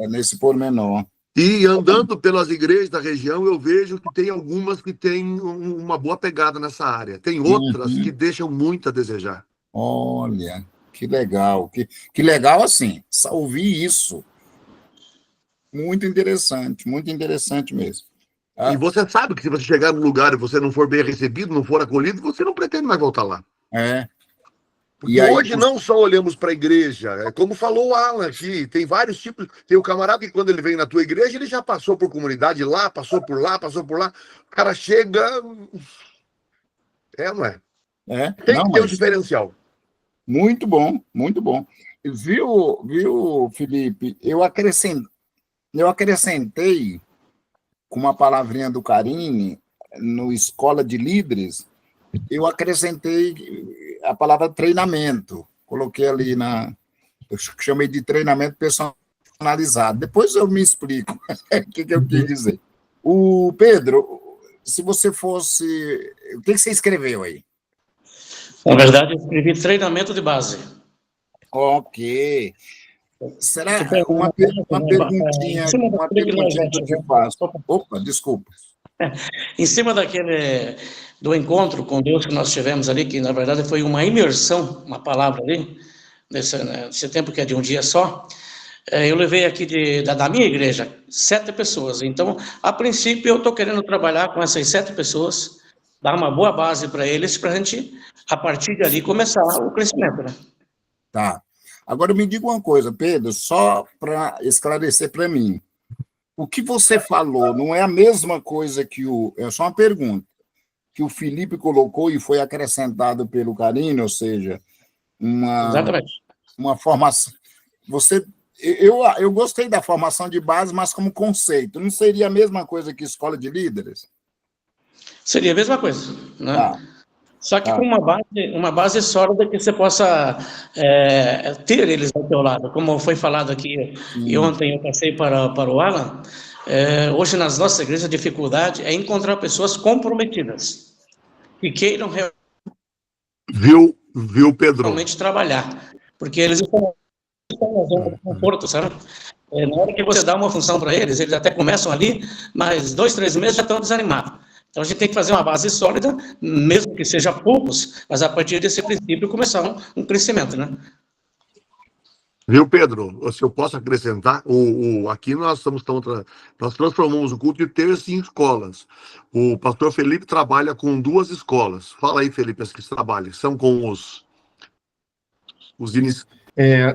nesse pormenor. E andando pelas igrejas da região, eu vejo que tem algumas que têm uma boa pegada nessa área. Tem outras que deixam muito a desejar. Olha, que legal. Que legal, assim, ouvir isso. Muito interessante mesmo. E você sabe que se você chegar num lugar e você não for bem recebido, não for acolhido, você não pretende mais voltar lá. Porque hoje não só olhamos para a igreja, como falou o Alan aqui, tem vários tipos. Tem o camarada que quando ele vem na tua igreja, ele já passou por comunidade lá, passou por lá. O cara chega... não é? Tem que ter um diferencial. Muito bom, muito bom. Viu, Felipe? Eu acrescentei com uma palavrinha do Karine, no Escola de Líderes, eu acrescentei a palavra treinamento. Coloquei ali eu chamei de treinamento personalizado. Depois eu me explico o que eu quis dizer. O Pedro, se você fosse... O que você escreveu aí? Na verdade, eu escrevi treinamento de base. Ok. Será uma perguntinha que eu te faço? Opa, desculpa. Em cima do encontro com Deus que nós tivemos ali, que na verdade foi uma imersão, uma palavra ali, nesse tempo que é de um dia só, eu levei aqui da minha igreja 7 pessoas. Então, a princípio, eu estou querendo trabalhar com essas 7 pessoas, dar uma boa base para eles, para a gente, a partir dali, começar o crescimento, né? Tá. Agora me diga uma coisa, Pedro, só para esclarecer para mim. O que você falou não é a mesma coisa que é só uma pergunta, que o Felipe colocou e foi acrescentado pelo Karine, ou seja, uma formação. Eu gostei da formação de base, mas como conceito. Não seria a mesma coisa que escola de líderes? Seria a mesma coisa, né? Tá. Só que com uma base sólida que você possa ter eles ao teu lado. Como foi falado aqui, e ontem eu passei para o Alan, hoje nas nossas igrejas a dificuldade é encontrar pessoas comprometidas, que queiram realmente trabalhar, porque eles estão na zona de conforto, sabe? Na hora que você dá uma função para eles até começam ali, mas 2, 3 meses já estão desanimados. Então, a gente tem que fazer uma base sólida, mesmo que seja poucos, mas a partir desse princípio começar um crescimento, né? Viu, Pedro? Se eu posso acrescentar, aqui nós transformamos o culto de terça em escolas. O pastor Felipe trabalha com 2 escolas. Fala aí, Felipe, as que trabalham. São com os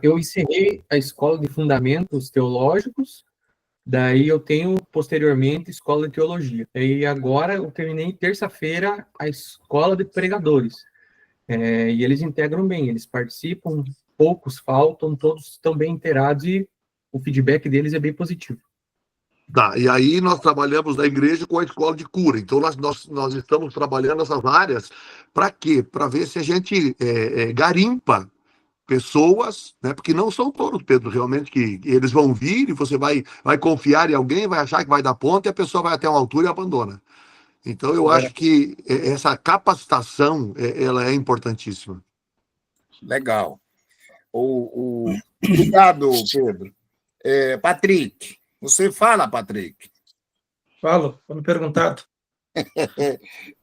eu encerrei a escola de fundamentos teológicos Daí eu tenho, posteriormente, escola de teologia. E agora eu terminei terça-feira a escola de pregadores. E eles integram bem, eles participam, poucos faltam, todos estão bem inteirados e o feedback deles é bem positivo. Tá, e aí nós trabalhamos na igreja com a escola de cura. Então nós estamos trabalhando essas áreas para quê? Para ver se a gente garimpa pessoas, né? Porque não são todos, Pedro, realmente que eles vão vir e você vai confiar em alguém, vai achar que vai dar ponta e a pessoa vai até uma altura e abandona. Então eu acho que essa capacitação ela é importantíssima. Legal. Obrigado, Pedro. Patrick, você fala, Patrick? Falo, quando perguntado.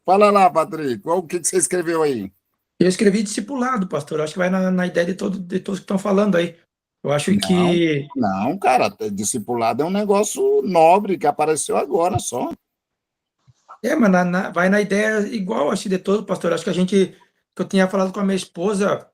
Fala lá, Patrick, o que você escreveu aí? Eu escrevi discipulado, pastor. Acho que vai na ideia de todos que estão falando aí. Eu acho que. Não, cara, discipulado é um negócio nobre que apareceu agora só. Mas vai na ideia igual, acho, de todo, pastor. Acho que que eu tinha falado com a minha esposa,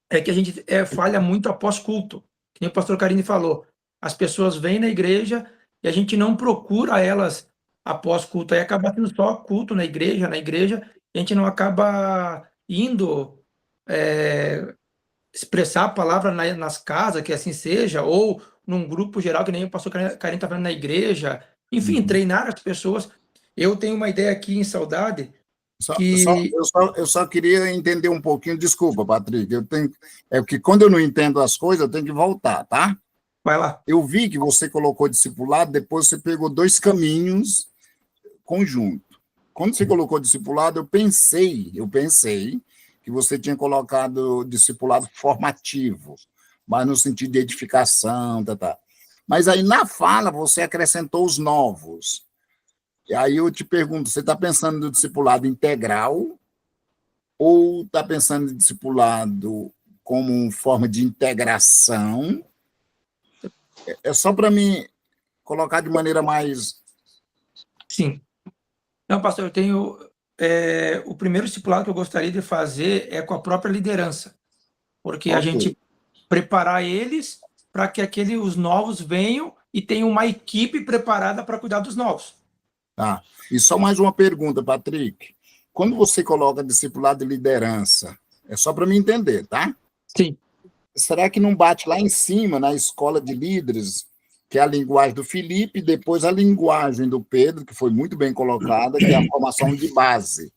é que a gente falha muito após culto. Que nem o pastor Carini falou. As pessoas vêm na igreja e a gente não procura elas após culto. Aí acaba tendo só culto na igreja, e a gente não acaba indo expressar a palavra nas casas, que assim seja, ou num grupo geral, que nem o pastor Carini está falando na igreja. Enfim, treinar as pessoas. Eu tenho uma ideia aqui em Saudade Eu só queria entender um pouquinho, desculpa, Patrick, porque quando eu não entendo as coisas, eu tenho que voltar, tá? Vai lá. Eu vi que você colocou discipulado, depois você pegou dois caminhos conjuntos. Quando você colocou discipulado, eu pensei que você tinha colocado discipulado formativo, mas no sentido de edificação, tá. Mas aí na fala você acrescentou os novos. E aí eu te pergunto, você está pensando no discipulado integral ou está pensando em discipulado como forma de integração? É só para mim colocar de maneira mais... Sim. Não, pastor, eu tenho... o primeiro discipulado que eu gostaria de fazer é com a própria liderança, porque a gente preparar eles para que os novos venham e tenham uma equipe preparada para cuidar dos novos. Tá. E só mais uma pergunta, Patrick. Quando você coloca discipulado de liderança, é só para me entender, tá? Sim. Será que não bate lá em cima, na escola de líderes, que é a linguagem do Felipe, e depois a linguagem do Pedro, que foi muito bem colocada, que é a formação de base?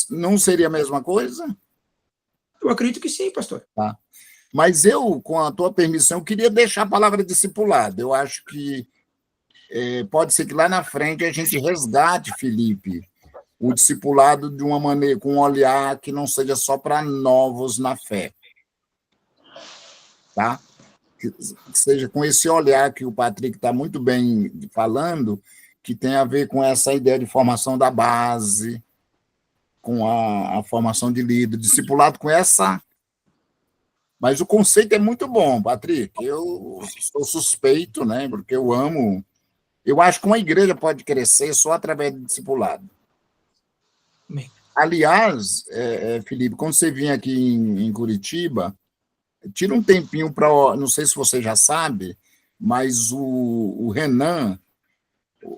Não seria a mesma coisa? Eu acredito que sim, pastor. Tá. Mas eu, com a tua permissão, queria deixar a palavra discipulado. Eu acho que pode ser que lá na frente a gente resgate, Felipe, o discipulado de uma maneira, com um olhar que não seja só para novos na fé. Tá? Que seja com esse olhar que o Patrick está muito bem falando, que tem a ver com essa ideia de formação da base, com a formação de líder, discipulado com essa... Mas o conceito é muito bom, Patrick. Eu sou suspeito, né? Porque eu amo... Eu acho que uma igreja pode crescer só através do discipulado. Amém. Aliás, Felipe, quando você vier aqui em Curitiba, tira um tempinho para... Não sei se você já sabe, mas o Renan...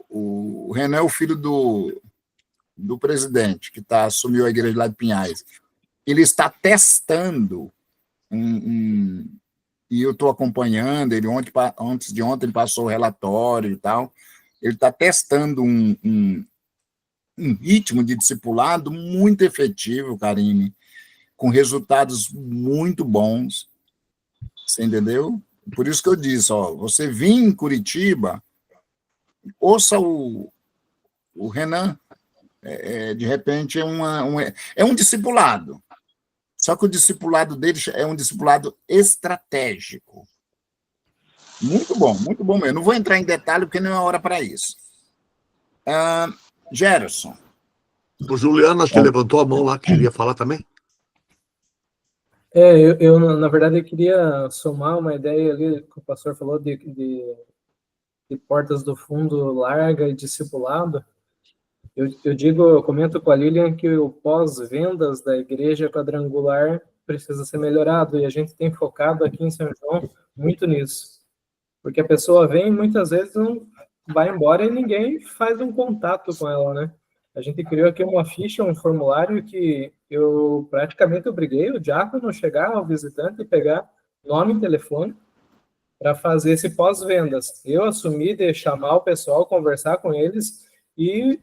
O Renan é o filho do presidente, que assumiu a igreja lá de Pinhais. Ele está testando e eu estou acompanhando, ele antes de ontem ele passou o relatório e tal, ele está testando um ritmo de discipulado muito efetivo, Karine, com resultados muito bons, você entendeu? Por isso que eu disse, você vir em Curitiba, ouça o Renan, de repente é um discipulado, só que o discipulado dele é um discipulado estratégico. Muito bom mesmo. Não vou entrar em detalhe, porque não é hora para isso. Gerson. O Juliano, acho que levantou a mão lá, que queria falar também. Eu, na verdade, eu queria somar uma ideia ali que o pastor falou de portas do fundo larga e discipulado. Eu comento com a Lilian que o pós-vendas da igreja quadrangular precisa ser melhorado, e a gente tem focado aqui em São João muito nisso. porque a pessoa vem e muitas vezes não vai embora e ninguém faz um contato com ela, né? A gente criou aqui uma ficha, um formulário que eu praticamente obriguei o diácono a chegar ao visitante e pegar nome e telefone para fazer esse pós-vendas. Eu assumi de chamar o pessoal, conversar com eles e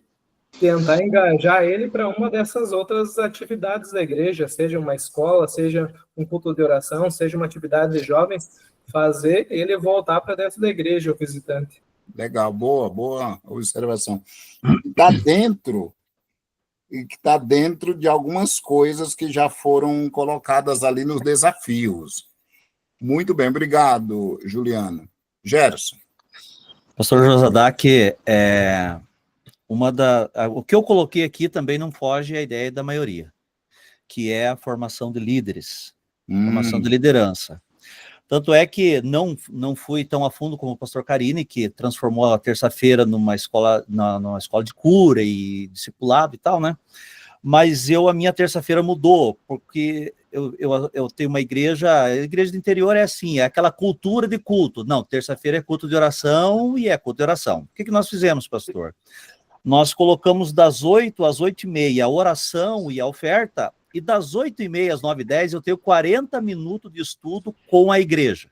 tentar engajar ele para uma dessas outras atividades da igreja, seja uma escola, seja um culto de oração, seja uma atividade de jovens, fazer ele voltar para dentro da igreja, o visitante. Legal, boa observação. Está dentro, e que está dentro de algumas coisas que já foram colocadas ali nos desafios. Muito bem, obrigado, Juliano. Gerson. Pastor Josadak, o que eu coloquei aqui também não foge à ideia da maioria, que é a formação de líderes, formação de liderança. Tanto é que não fui tão a fundo como o pastor Carini, que transformou a terça-feira numa escola de cura e discipulado e tal, né? Mas a minha terça-feira mudou, porque eu tenho uma igreja, a igreja do interior é assim, é aquela cultura de culto. Não, terça-feira é culto de oração e é culto de oração. O que nós fizemos, pastor? Nós colocamos das 8 às 8h30 a oração e a oferta, e das 8h30 às 9h10 eu tenho 40 minutos de estudo com a igreja.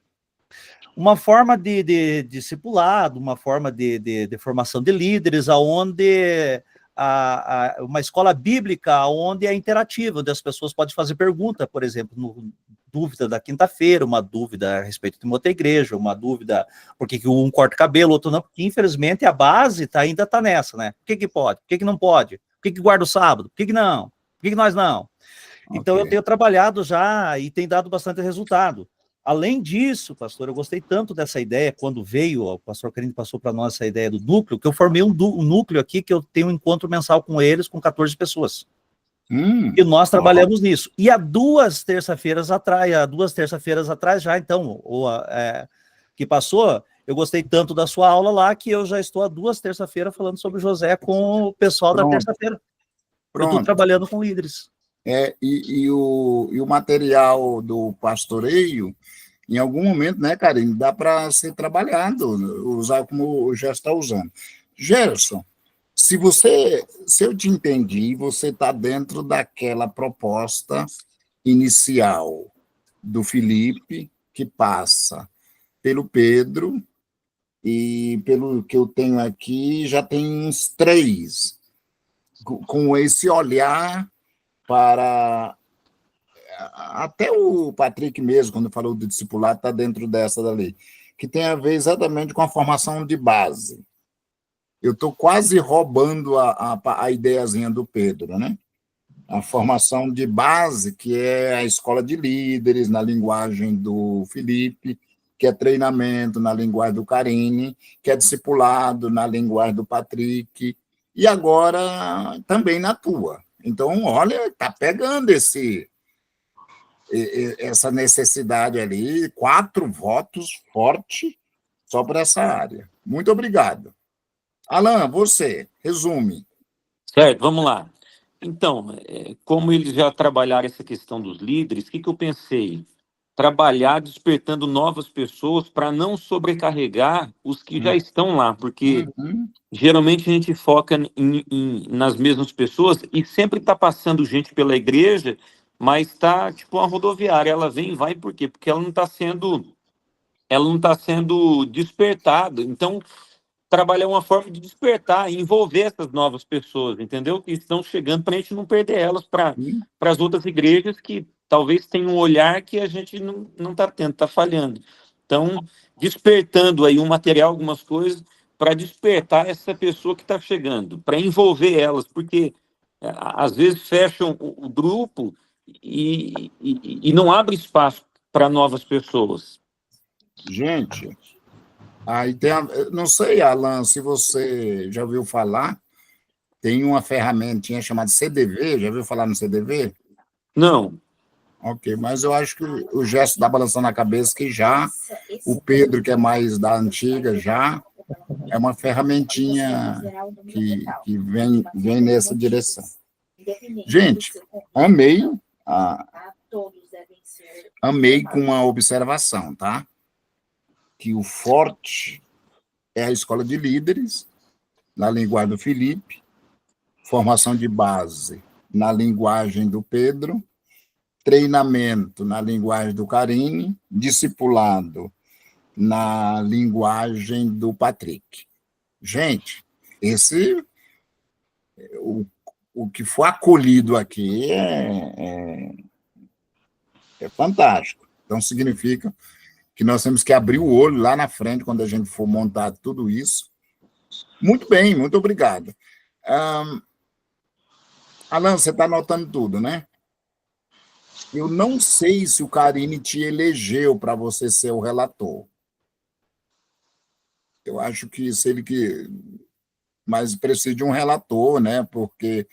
Uma forma de discipulado, uma forma de formação de líderes, onde uma escola bíblica onde é interativa, onde as pessoas podem fazer pergunta, por exemplo, dúvida da quinta-feira, uma dúvida a respeito de uma outra igreja, uma dúvida por que um corta cabelo, outro não, porque infelizmente a base ainda está nessa, né? Por que pode? Por que não pode? Por que guarda o sábado? Por que não? Por que nós não? Então, eu tenho trabalhado já e tem dado bastante resultado. Além disso, pastor, eu gostei tanto dessa ideia, quando veio, o pastor Carini passou para nós essa ideia do núcleo, que eu formei um núcleo aqui, que eu tenho um encontro mensal com eles, com 14 pessoas. E nós trabalhamos nisso. E há duas terça-feiras atrás já, então, que passou, eu gostei tanto da sua aula lá, que eu já estou há 2 terça-feiras falando sobre José com o pessoal da terça-feira. Eu estou trabalhando com líderes. E o material do pastoreio, em algum momento, né, Karine, dá para ser trabalhado, usar como já está usando. Gerson, se eu te entendi, você está dentro daquela proposta inicial do Felipe, que passa pelo Pedro, e pelo que eu tenho aqui, já tem uns 3, com esse olhar para... Até o Patrick mesmo, quando falou do discipulado, está dentro dessa da lei, que tem a ver exatamente com a formação de base. Eu estou quase roubando a ideiazinha do Pedro, né? A formação de base, que é a escola de líderes, na linguagem do Felipe, que é treinamento na linguagem do Carini, que é discipulado na linguagem do Patrick, e agora também na tua. Então, olha, está pegando essa necessidade ali, 4 votos fortes só para essa área. Muito obrigado. Alan, você, resume. Certo, vamos lá. Então, como eles já trabalharam essa questão dos líderes, o que eu pensei? Trabalhar despertando novas pessoas para não sobrecarregar os que já estão lá, porque geralmente a gente foca nas mesmas pessoas e sempre está passando gente pela igreja, mas está tipo uma rodoviária, ela vem e vai, por quê? Porque ela não está sendo despertada. Então, trabalhar uma forma de despertar e envolver essas novas pessoas, entendeu? Que estão chegando, para a gente não perder elas para as outras igrejas que talvez tenham um olhar que a gente não está tendo, está falhando. Então, despertando aí um material, algumas coisas, para despertar essa pessoa que está chegando, para envolver elas, porque às vezes fecham o grupo e não abre espaço para novas pessoas. Gente, aí tem não sei, Alan, se você já ouviu falar, tem uma ferramentinha chamada CDV, já ouviu falar no CDV? Não. Ok, mas eu acho que o gesto está balançando a cabeça que já, o Pedro, que é mais da antiga, já é uma ferramentinha que vem nessa direção. Gente, amei com uma observação, tá? que o forte é a escola de líderes, na linguagem do Felipe, formação de base na linguagem do Pedro, treinamento na linguagem do Karine, discipulado na linguagem do Patrick. Gente, o que foi acolhido aqui é fantástico. Então, significa que nós temos que abrir o olho lá na frente, quando a gente for montar tudo isso. Muito bem, muito obrigado. Alan, você está anotando tudo, né? Eu não sei se o Karine te elegeu para você ser o relator. Eu acho que mas precisa de um relator, né? Porque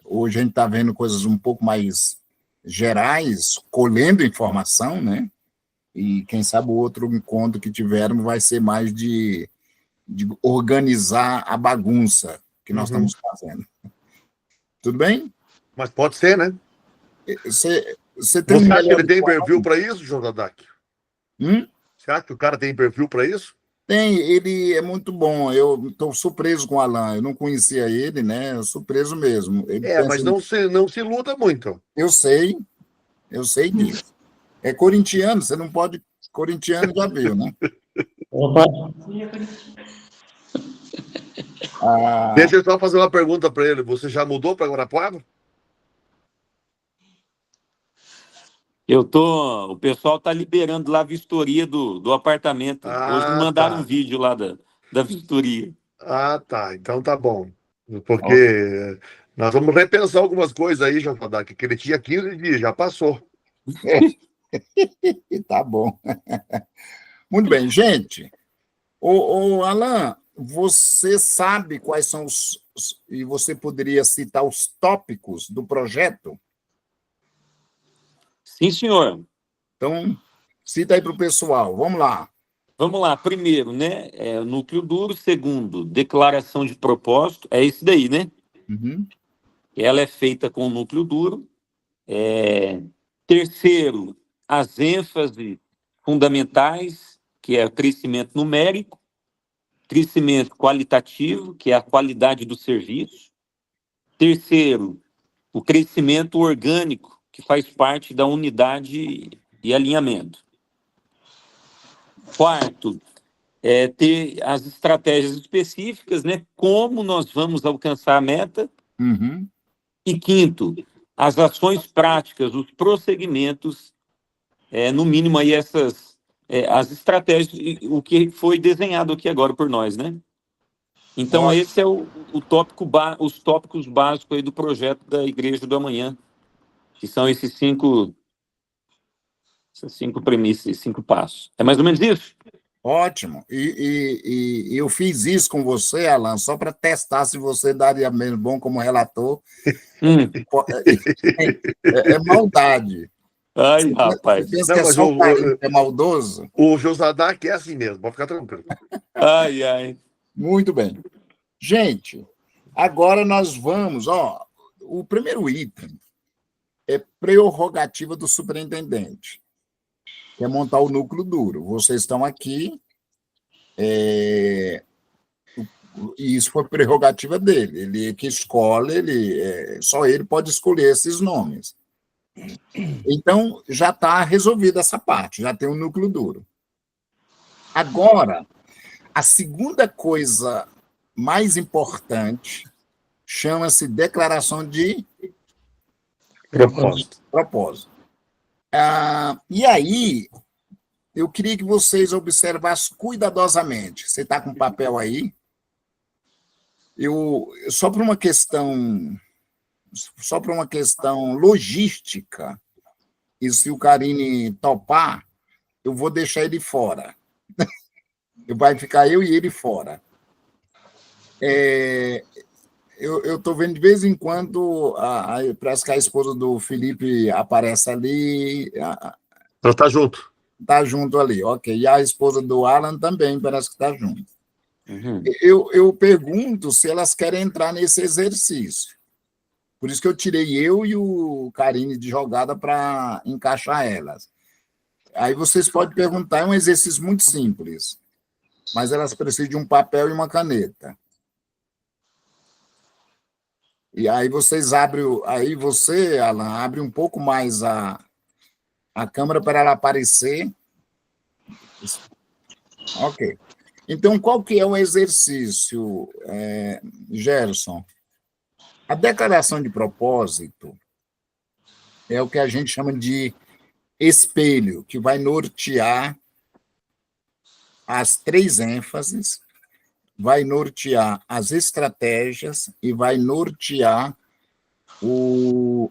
hoje a gente está vendo coisas um pouco mais gerais, colhendo informação, né? E quem sabe o outro encontro que tivermos vai ser mais de organizar a bagunça que nós estamos fazendo. Tudo bem? Mas pode ser, né? Você tem Você acha que ele tem perfil para isso, Josadak? Você acha que o cara tem perfil para isso? Tem, ele é muito bom. Eu estou surpreso com o Alan. Eu não conhecia ele, né? Surpreso mesmo. Mas não se iluda muito. Eu sei disso. É corintiano, você não pode. Corintiano já viu, né? Opa. Deixa eu só fazer uma pergunta para ele. Você já mudou para Guarapuava? O pessoal está liberando lá a vistoria do apartamento. Hoje me mandaram um vídeo lá da vistoria. Tá. Então tá bom. Porque nós vamos repensar algumas coisas aí, Josadak, que ele tinha 15 dias, já passou. Tá bom. Muito bem, gente. Alan, você sabe quais são e você poderia citar os tópicos do projeto? Sim, senhor. Então, cita aí para o pessoal. Vamos lá. Vamos lá. Primeiro, né? Núcleo duro. Segundo, declaração de propósito. É isso daí, né? Uhum. Ela é feita com núcleo duro. Terceiro, as ênfases fundamentais, que é o crescimento numérico, crescimento qualitativo, que é a qualidade do serviço. Terceiro, o crescimento orgânico, que faz parte da unidade e alinhamento. Quarto, ter as estratégias específicas, né? Como nós vamos alcançar a meta. Uhum. E quinto, as ações práticas, os prosseguimentos, no mínimo aí as estratégias, o que foi desenhado aqui agora por nós, né? Então, esse é os tópicos básicos aí do projeto da Igreja do Amanhã, que são essas cinco premissas, 5 passos. É mais ou menos isso? Ótimo. E eu fiz isso com você, Alan, só para testar se você daria mesmo bom como relator. É maldade. Ai, rapaz. Você pensa que é maldoso? O Josadak é assim mesmo, pode ficar tranquilo. Ai. Muito bem. Gente, agora nós vamos, o primeiro item é prerrogativa do superintendente, que é montar o núcleo duro. Vocês estão aqui, e isso foi prerrogativa dele. Ele que escolhe, só ele pode escolher esses nomes. Então, já está resolvida essa parte, já tem um núcleo duro. Agora, a segunda coisa mais importante chama-se declaração de propósito. E aí, eu queria que vocês observassem cuidadosamente. Você está com papel aí? Só por uma questão logística, e se o Karine topar, eu vou deixar ele fora. Vai ficar eu e ele fora. Eu estou vendo de vez em quando, parece que a esposa do Felipe aparece ali. Ela está junto. Está junto ali, ok. E a esposa do Alan também parece que está junto. Uhum. Eu pergunto se elas querem entrar nesse exercício. Por isso que eu tirei eu e o Karine de jogada para encaixar elas. Aí vocês podem perguntar, é um exercício muito simples, mas elas precisam de um papel e uma caneta. E aí vocês abrem, aí você, Alan, abre um pouco mais a câmera para ela aparecer. Ok. Então, qual que é o exercício, Gerson? A declaração de propósito é o que a gente chama de espelho, que vai nortear as 3 ênfases, vai nortear as estratégias e vai nortear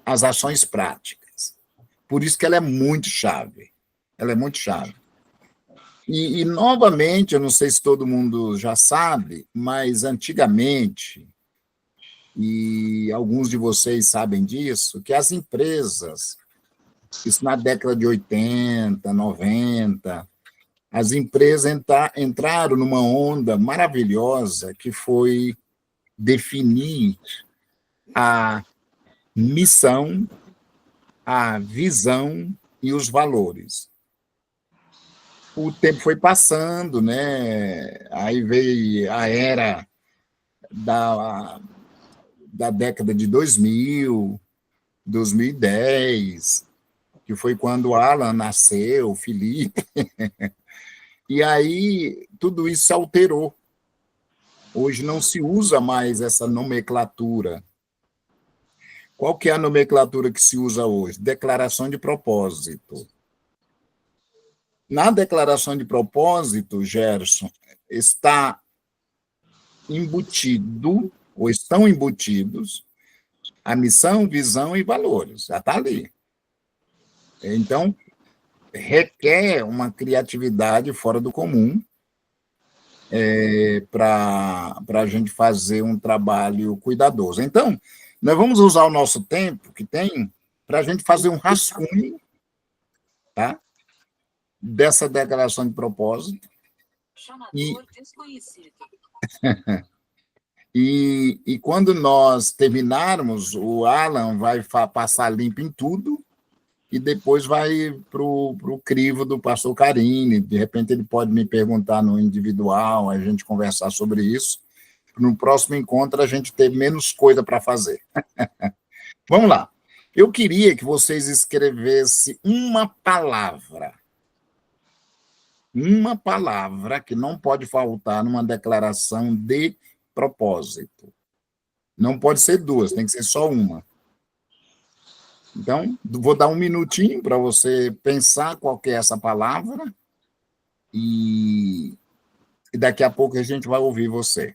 as ações práticas. Por isso que ela é muito chave. Ela é muito chave. E, novamente, eu não sei se todo mundo já sabe, mas antigamente, e alguns de vocês sabem disso, que as empresas, isso na década de 80, 90, as empresas entraram numa onda maravilhosa que foi definir a missão, a visão e os valores. O tempo foi passando, né? Aí veio a era da década de 2000, 2010, que foi quando o Alan nasceu, o Felipe. E aí tudo isso se alterou. Hoje não se usa mais essa nomenclatura. Qual que é a nomenclatura que se usa hoje? Declaração de propósito. Na declaração de propósito, Gerson, está embutido, ou estão embutidos, a missão, visão e valores. Já está ali. Então, requer uma criatividade fora do comum para a gente fazer um trabalho cuidadoso. Então, nós vamos usar o nosso tempo que tem para a gente fazer um rascunho, tá? Dessa declaração de propósito. E quando nós terminarmos, o Alan vai passar limpo em tudo e depois vai para o crivo do pastor Carini. De repente ele pode me perguntar no individual, a gente conversar sobre isso. No próximo encontro a gente ter menos coisa para fazer. Vamos lá. Eu queria que vocês escrevessem uma palavra que não pode faltar numa declaração de propósito. Não pode ser 2, tem que ser só uma. Então, vou dar um minutinho para você pensar qual que é essa palavra e daqui a pouco a gente vai ouvir você.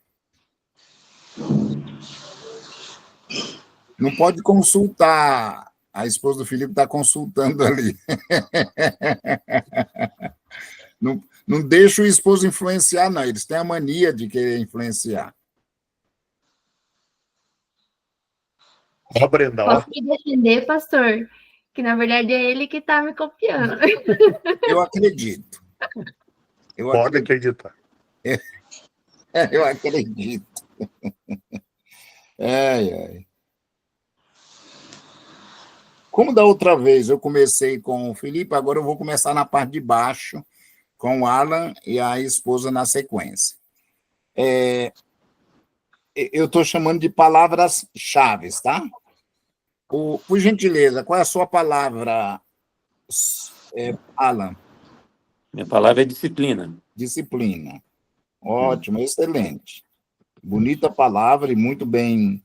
Não pode consultar. A esposa do Felipe está consultando ali. Não deixa o esposo influenciar, não. Eles têm a mania de querer influenciar. Ó, Brenda, ó. Posso me defender, pastor? Que, na verdade, é ele que está me copiando. Eu acredito. Pode acreditar. Eu acredito. Ai. Como da outra vez eu comecei com o Felipe, agora eu vou começar na parte de baixo, com o Alan e a esposa na sequência. Eu estou chamando de palavras-chave, tá? Por gentileza, qual é a sua palavra, Alan? Minha palavra é disciplina. Disciplina. Ótimo, excelente. Bonita palavra e muito bem...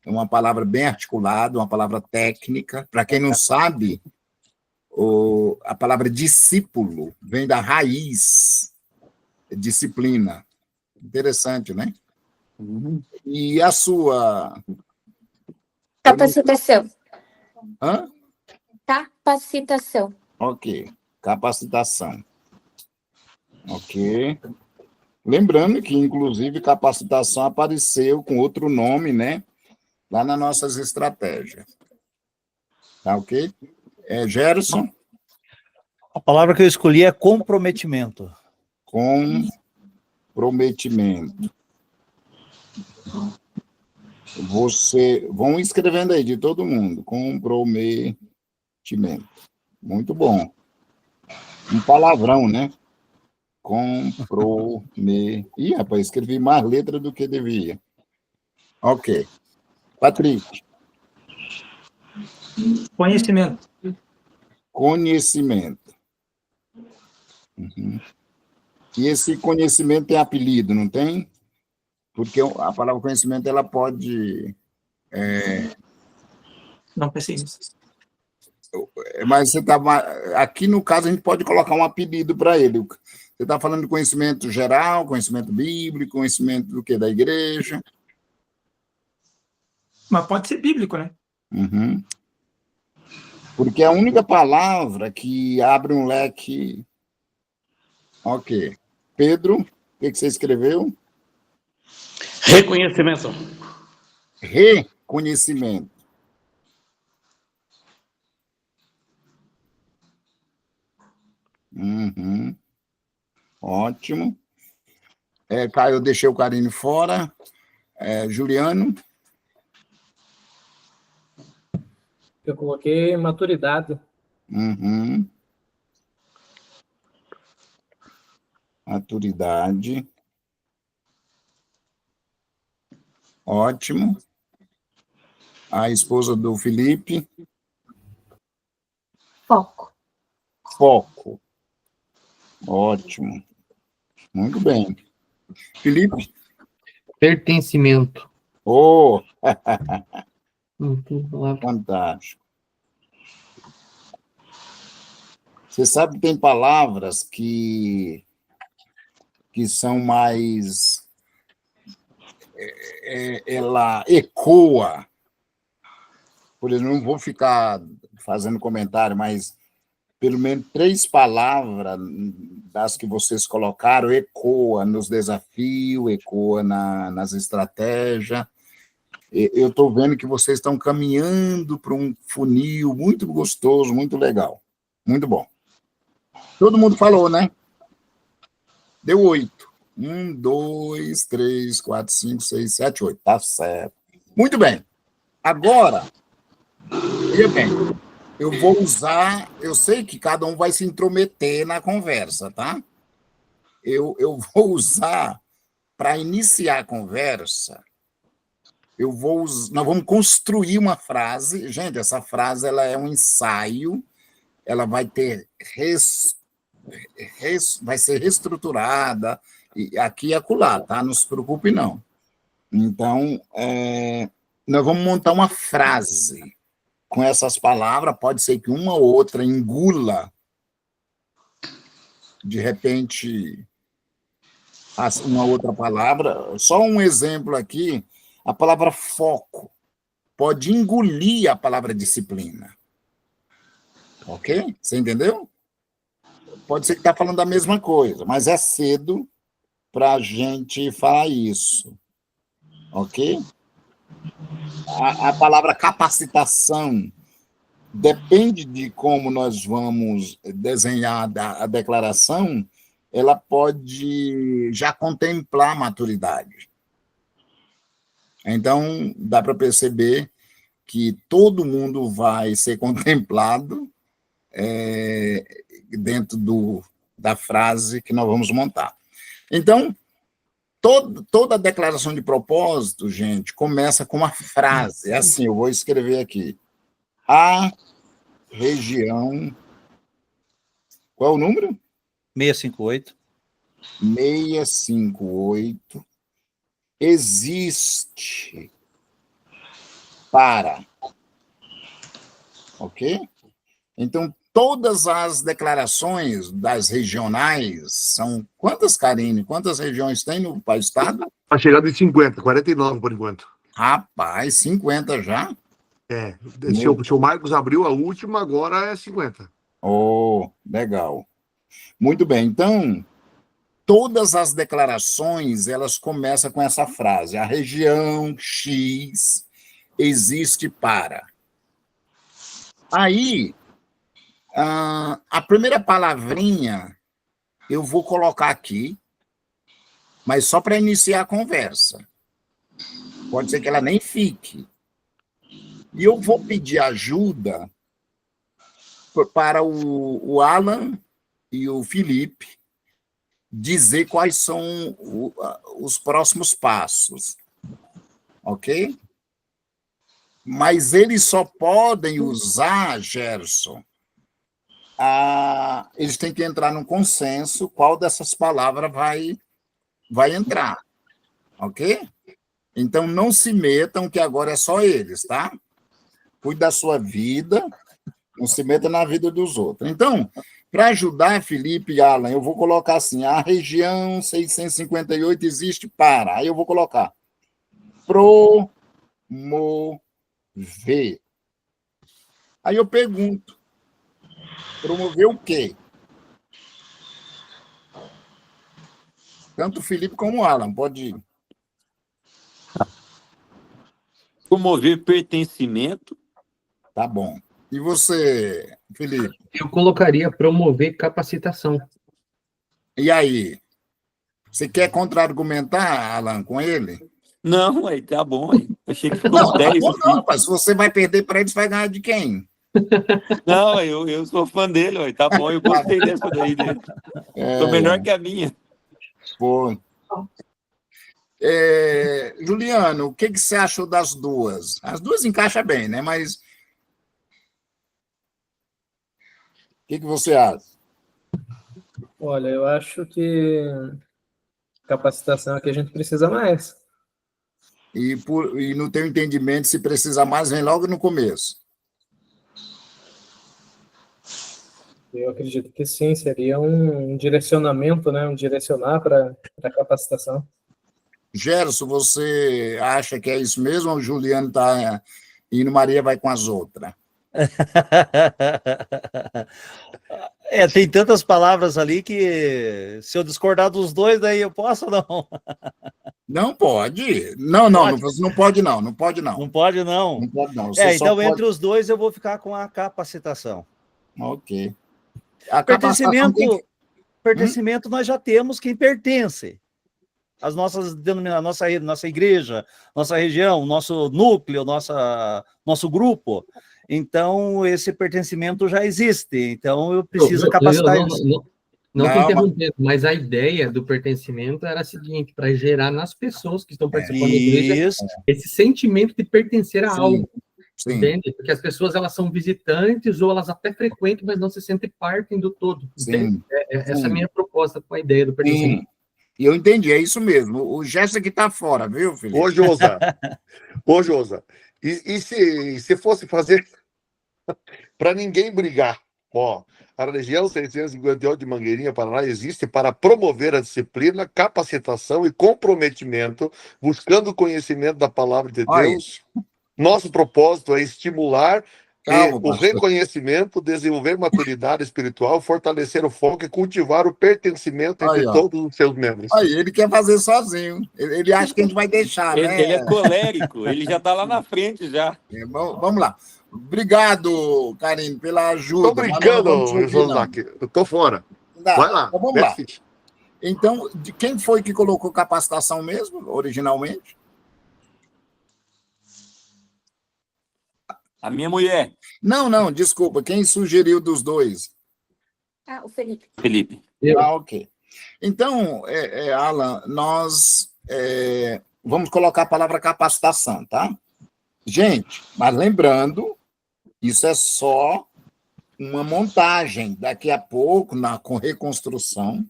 É uma palavra bem articulada, uma palavra técnica. Para quem não sabe, a palavra discípulo vem da raiz, disciplina. Interessante, né? E a sua... Capacitação. Hã? Capacitação. Ok, capacitação. Ok. Lembrando que, inclusive, capacitação apareceu com outro nome, né? Lá nas nossas estratégias. Tá ok? Gerson? A palavra que eu escolhi é comprometimento. Comprometimento. Vão escrevendo aí, de todo mundo. Comprometimento. Muito bom. Um palavrão, né? Ih, rapaz, escrevi mais letra do que devia. Ok. Patrick. Conhecimento. Conhecimento. Uhum. E esse conhecimento tem apelido, não tem? Porque a palavra conhecimento, ela pode... Não pensei nisso. Mas você tá... Aqui, no caso, a gente pode colocar um apelido para ele. Você está falando de conhecimento geral, conhecimento bíblico, conhecimento do quê? Da igreja? Mas pode ser bíblico, né? Uhum. Porque é a única palavra que abre um leque... Ok. Pedro, o que você escreveu? Reconhecimento. Reconhecimento. Uhum. Ótimo. Caio, eu deixei o Karine fora. Juliano? Eu coloquei maturidade. Uhum. Maturidade. Ótimo. A esposa do Felipe? Foco. Foco. Ótimo. Muito bem. Felipe? Pertencimento. Oh! Não tem palavra. Fantástico. Você sabe que tem palavras que são mais... ela ecoa. Por exemplo, não vou ficar fazendo comentário, mas pelo menos 3 palavras das que vocês colocaram ecoa nos desafios, ecoa nas estratégias. Eu estou vendo que vocês estão caminhando para um funil muito gostoso, muito legal. Muito bom. Todo mundo falou, né? Deu 8. 1, 2, 3, 4, 5, 6, 7, 8. Tá certo. Muito bem. Agora, veja bem, eu vou usar... Eu sei que cada um vai se intrometer na conversa, tá? Eu vou usar, para iniciar a conversa, nós vamos construir uma frase. Gente, essa frase ela é um ensaio, ela vai ter... vai ser reestruturada, e aqui e acolá, tá? Não se preocupe, não. Então, nós vamos montar uma frase com essas palavras. Pode ser que uma ou outra engula, de repente, uma outra palavra. Só um exemplo aqui, a palavra foco pode engolir a palavra disciplina. Ok? Você entendeu? Pode ser que está falando da mesma coisa, mas é cedo para a gente falar isso. Ok? A palavra capacitação depende de como nós vamos desenhar a declaração, ela pode já contemplar a maturidade. Então, dá para perceber que todo mundo vai ser contemplado dentro da frase que nós vamos montar. Então, toda a declaração de propósito, gente, começa com uma frase. É assim, eu vou escrever aqui. A região... Qual é o número? 658. 658 existe para... Ok? Então, todas as declarações das regionais são... Quantas, Karine? Quantas regiões tem no estado? Está chegando em 50, 49 por enquanto. Rapaz, 50 já? O seu Marcos abriu a última, agora é 50. Oh, legal. Muito bem, então, todas as declarações, elas começam com essa frase: a região X existe para... Aí, a primeira palavrinha eu vou colocar aqui, mas só para iniciar a conversa. Pode ser que ela nem fique. E eu vou pedir ajuda para o Alan e o Felipe dizer quais são os próximos passos, ok? Mas eles só podem usar, Gerson, eles têm que entrar num consenso qual dessas palavras vai entrar, ok? Então, não se metam, que agora é só eles, tá? Cuide da sua vida, não se meta na vida dos outros. Então, para ajudar Felipe e Alan, eu vou colocar assim, a região 658 existe para, aí eu vou colocar promover. Aí eu pergunto, promover o quê? Tanto o Felipe como o Alan, pode ir. Promover pertencimento. Tá bom. E você, Felipe? Eu colocaria promover capacitação. E aí? Você quer contra-argumentar, Alan, com ele? Não, aí tá bom. Aí. Achei que ficou Não, 10. não, não, se você vai perder para ele, você vai ganhar de quem? Não, eu sou fã dele, ué. Tá bom, eu gostei dessa daí dele. Tô melhor que a minha. Pô. Juliano, o que você achou das duas? As duas encaixam bem, né? Mas o que você acha? Olha, eu acho que capacitação é que a gente precisa mais. E no teu entendimento, se precisa mais, vem logo no começo. Eu acredito que sim, seria um direcionamento, né? Um direcionar para a capacitação. Gerson, você acha que é isso mesmo ou o Juliano está indo, Maria vai com as outras? Tem tantas palavras ali que se eu discordar dos dois, daí eu posso ou não? Não pode. Não, você não pode não, não pode não. Não pode não? Não pode não. Então entre os dois eu vou ficar com a capacitação. Ok. Pertencimento nós já temos quem pertence. As nossas denominações, nossa igreja, nossa região, nosso núcleo, nosso grupo. Então, esse pertencimento já existe. Então, eu preciso capacitar eles. Não estou interrompendo, mas a ideia do pertencimento era a seguinte, para gerar nas pessoas que estão participando da igreja esse sentimento de pertencer a algo. Sim. Entende? Porque as pessoas, elas são visitantes ou elas até frequentam, mas não se sentem parte do todo. Sim. Essa é a minha proposta com a ideia do pertencimento. E eu entendi, é isso mesmo. O Gerson que está fora, viu, Felipe? Ô, Josa, e se fosse fazer para ninguém brigar? Ó, a região 658 de Mangueirinha, Paraná, existe para promover a disciplina, capacitação e comprometimento, buscando o conhecimento da palavra de Deus. Nosso propósito é estimular o reconhecimento, desenvolver maturidade espiritual, fortalecer o foco e cultivar o pertencimento entre todos os seus membros. Ele quer fazer sozinho. Ele acha que a gente vai deixar, né? Ele é colérico, ele já está lá na frente já. Vamos lá. Obrigado, Karine, pela ajuda. Estou brincando, José. Eu estou fora. Vai lá. Então, vamos lá. Então, de quem foi que colocou capacitação mesmo, originalmente? A minha mulher. Não, desculpa. Quem sugeriu dos dois? O Felipe. Felipe. Ok. Então, Alan, nós vamos colocar a palavra capacitação, tá? Gente, mas lembrando, isso é só uma montagem. Daqui a pouco, com reconstrução,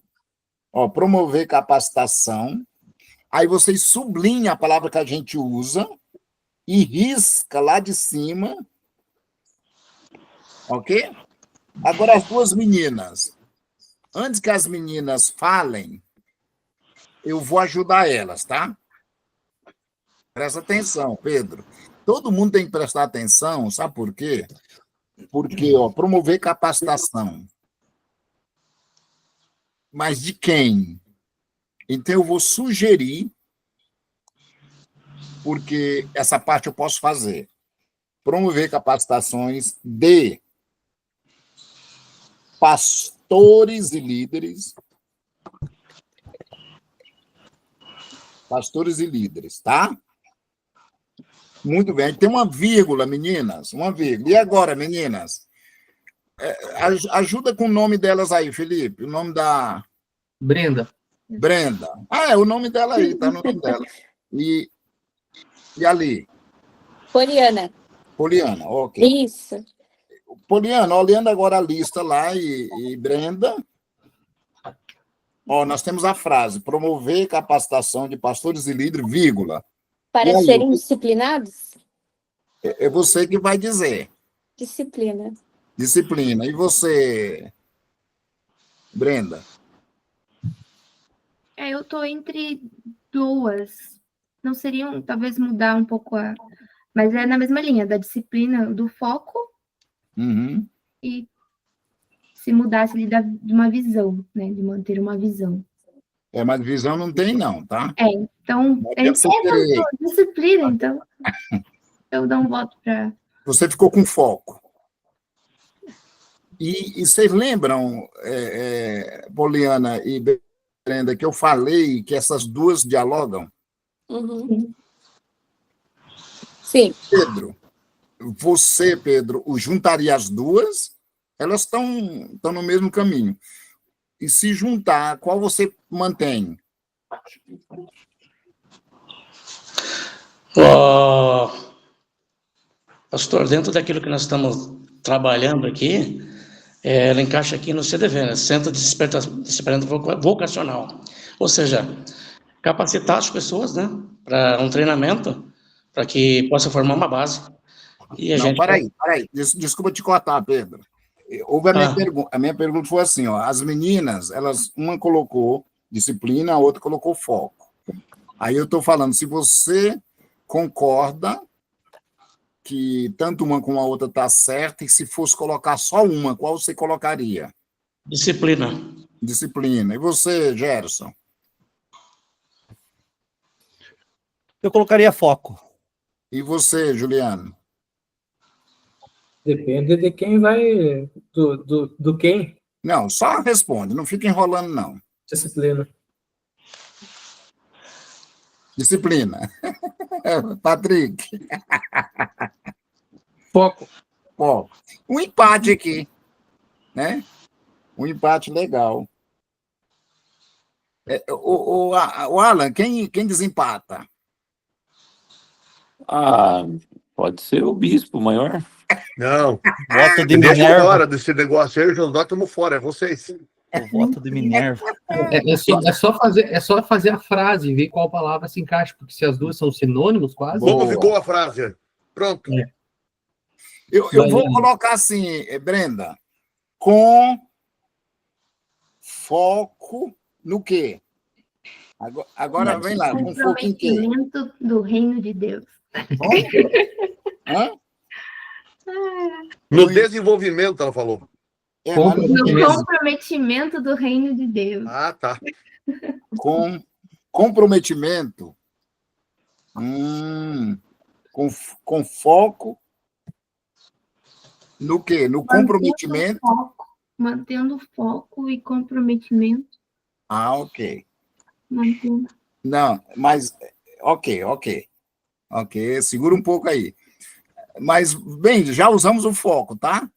promover capacitação, aí vocês sublinham a palavra que a gente usa e risca lá de cima, ok? Agora as duas meninas. Antes que as meninas falem, eu vou ajudar elas, tá? Presta atenção, Pedro. Todo mundo tem que prestar atenção, sabe por quê? Porque, promover capacitação. Mas de quem? Então, eu vou sugerir, porque essa parte eu posso fazer. Promover capacitações de pastores e líderes. Pastores e líderes, tá? Muito bem. Tem uma vírgula, meninas. Uma vírgula. E agora, meninas? Ajuda com o nome delas aí, Felipe. O nome da... Brenda. Brenda. Ah, é o nome dela aí, tá no nome dela. E ali? Poliana. Poliana, ok. Isso. Poliana, olhando agora a lista lá e Brenda, nós temos a frase, promover capacitação de pastores e líderes, vírgula. Para aí, serem disciplinados? É você que vai dizer. Disciplina. Disciplina. E você, Brenda? Eu tô entre duas. Não seriam, talvez mudar um pouco mas é na mesma linha, da disciplina, do foco, e se mudasse ali de uma visão, né? De manter uma visão. Mas visão não tem, não, tá? Então, disciplina, então. Eu dou um voto para... Você ficou com foco. E vocês lembram, Poliana e Brenda, que eu falei que essas duas dialogam? Sim. Pedro, Pedro, juntaria as duas, elas estão no mesmo caminho. E se juntar, qual você mantém? Pastor, dentro daquilo que nós estamos trabalhando aqui, ela encaixa aqui no CDV, né? Centro de Disciplina Vocacional. Ou seja, capacitar as pessoas, né, para um treinamento, para que possa formar uma base. E Peraí. Desculpa te cortar, Pedro. A minha pergunta foi assim, as meninas, uma colocou disciplina, a outra colocou foco. Aí eu estou falando, se você concorda que tanto uma como a outra está certa, e se fosse colocar só uma, qual você colocaria? Disciplina. Disciplina. E você, Gerson? Eu colocaria foco. E você, Juliano? Depende de quem vai... Do quem? Não, só responde, não fica enrolando, não. Disciplina. Disciplina. Patrick. Foco. Um empate aqui, né? Um empate legal. O Alan, quem desempata? Pode ser o bispo maior. Não. Voto de Deixa Minerva. fora desse negócio aí, nós estamos fora, é vocês. O voto de Minerva. É só fazer a frase e ver qual palavra se encaixa, porque se as duas são sinônimos, quase. Como ficou a frase? Pronto. Eu vou colocar assim, Brenda, com foco no quê? Agora vem lá, com foco em quê? Comprometimento do reino de Deus. Hã? No desenvolvimento, ela falou. No comprometimento do reino de Deus. Ah, tá. Com comprometimento, com foco no quê? No comprometimento? Mantendo foco e comprometimento. Ok. Mantendo. Não, mas... Ok. Segura um pouco aí. Mas, bem, já usamos o foco, tá?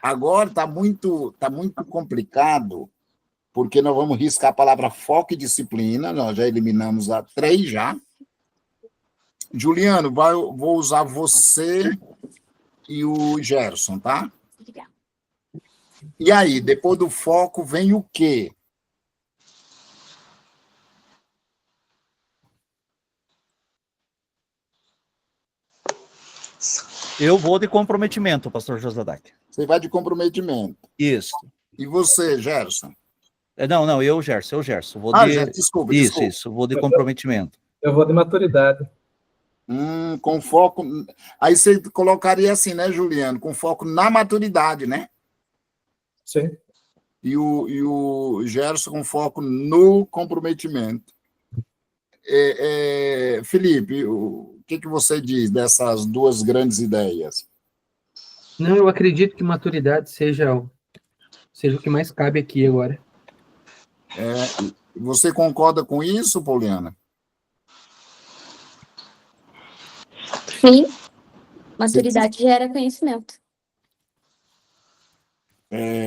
Agora está muito complicado, porque nós vamos riscar a palavra foco e disciplina, nós já eliminamos a 3 já. Juliano, vou usar você e o Gerson, tá? E aí, depois do foco, vem o quê? Eu vou de comprometimento, pastor Josadak. Você vai de comprometimento. Isso. E você, Gerson? Não, eu, Gerson. Vou Gerson, desculpa. Isso, vou de comprometimento. Eu vou de maturidade. Com foco... Aí você colocaria assim, né, Juliano? Com foco na maturidade, né? Sim. E o Gerson com foco no comprometimento. Felipe, o que você diz dessas duas grandes ideias? Não, eu acredito que maturidade seja o que mais cabe aqui agora. Você concorda com isso, Poliana? Sim. Maturidade gera conhecimento.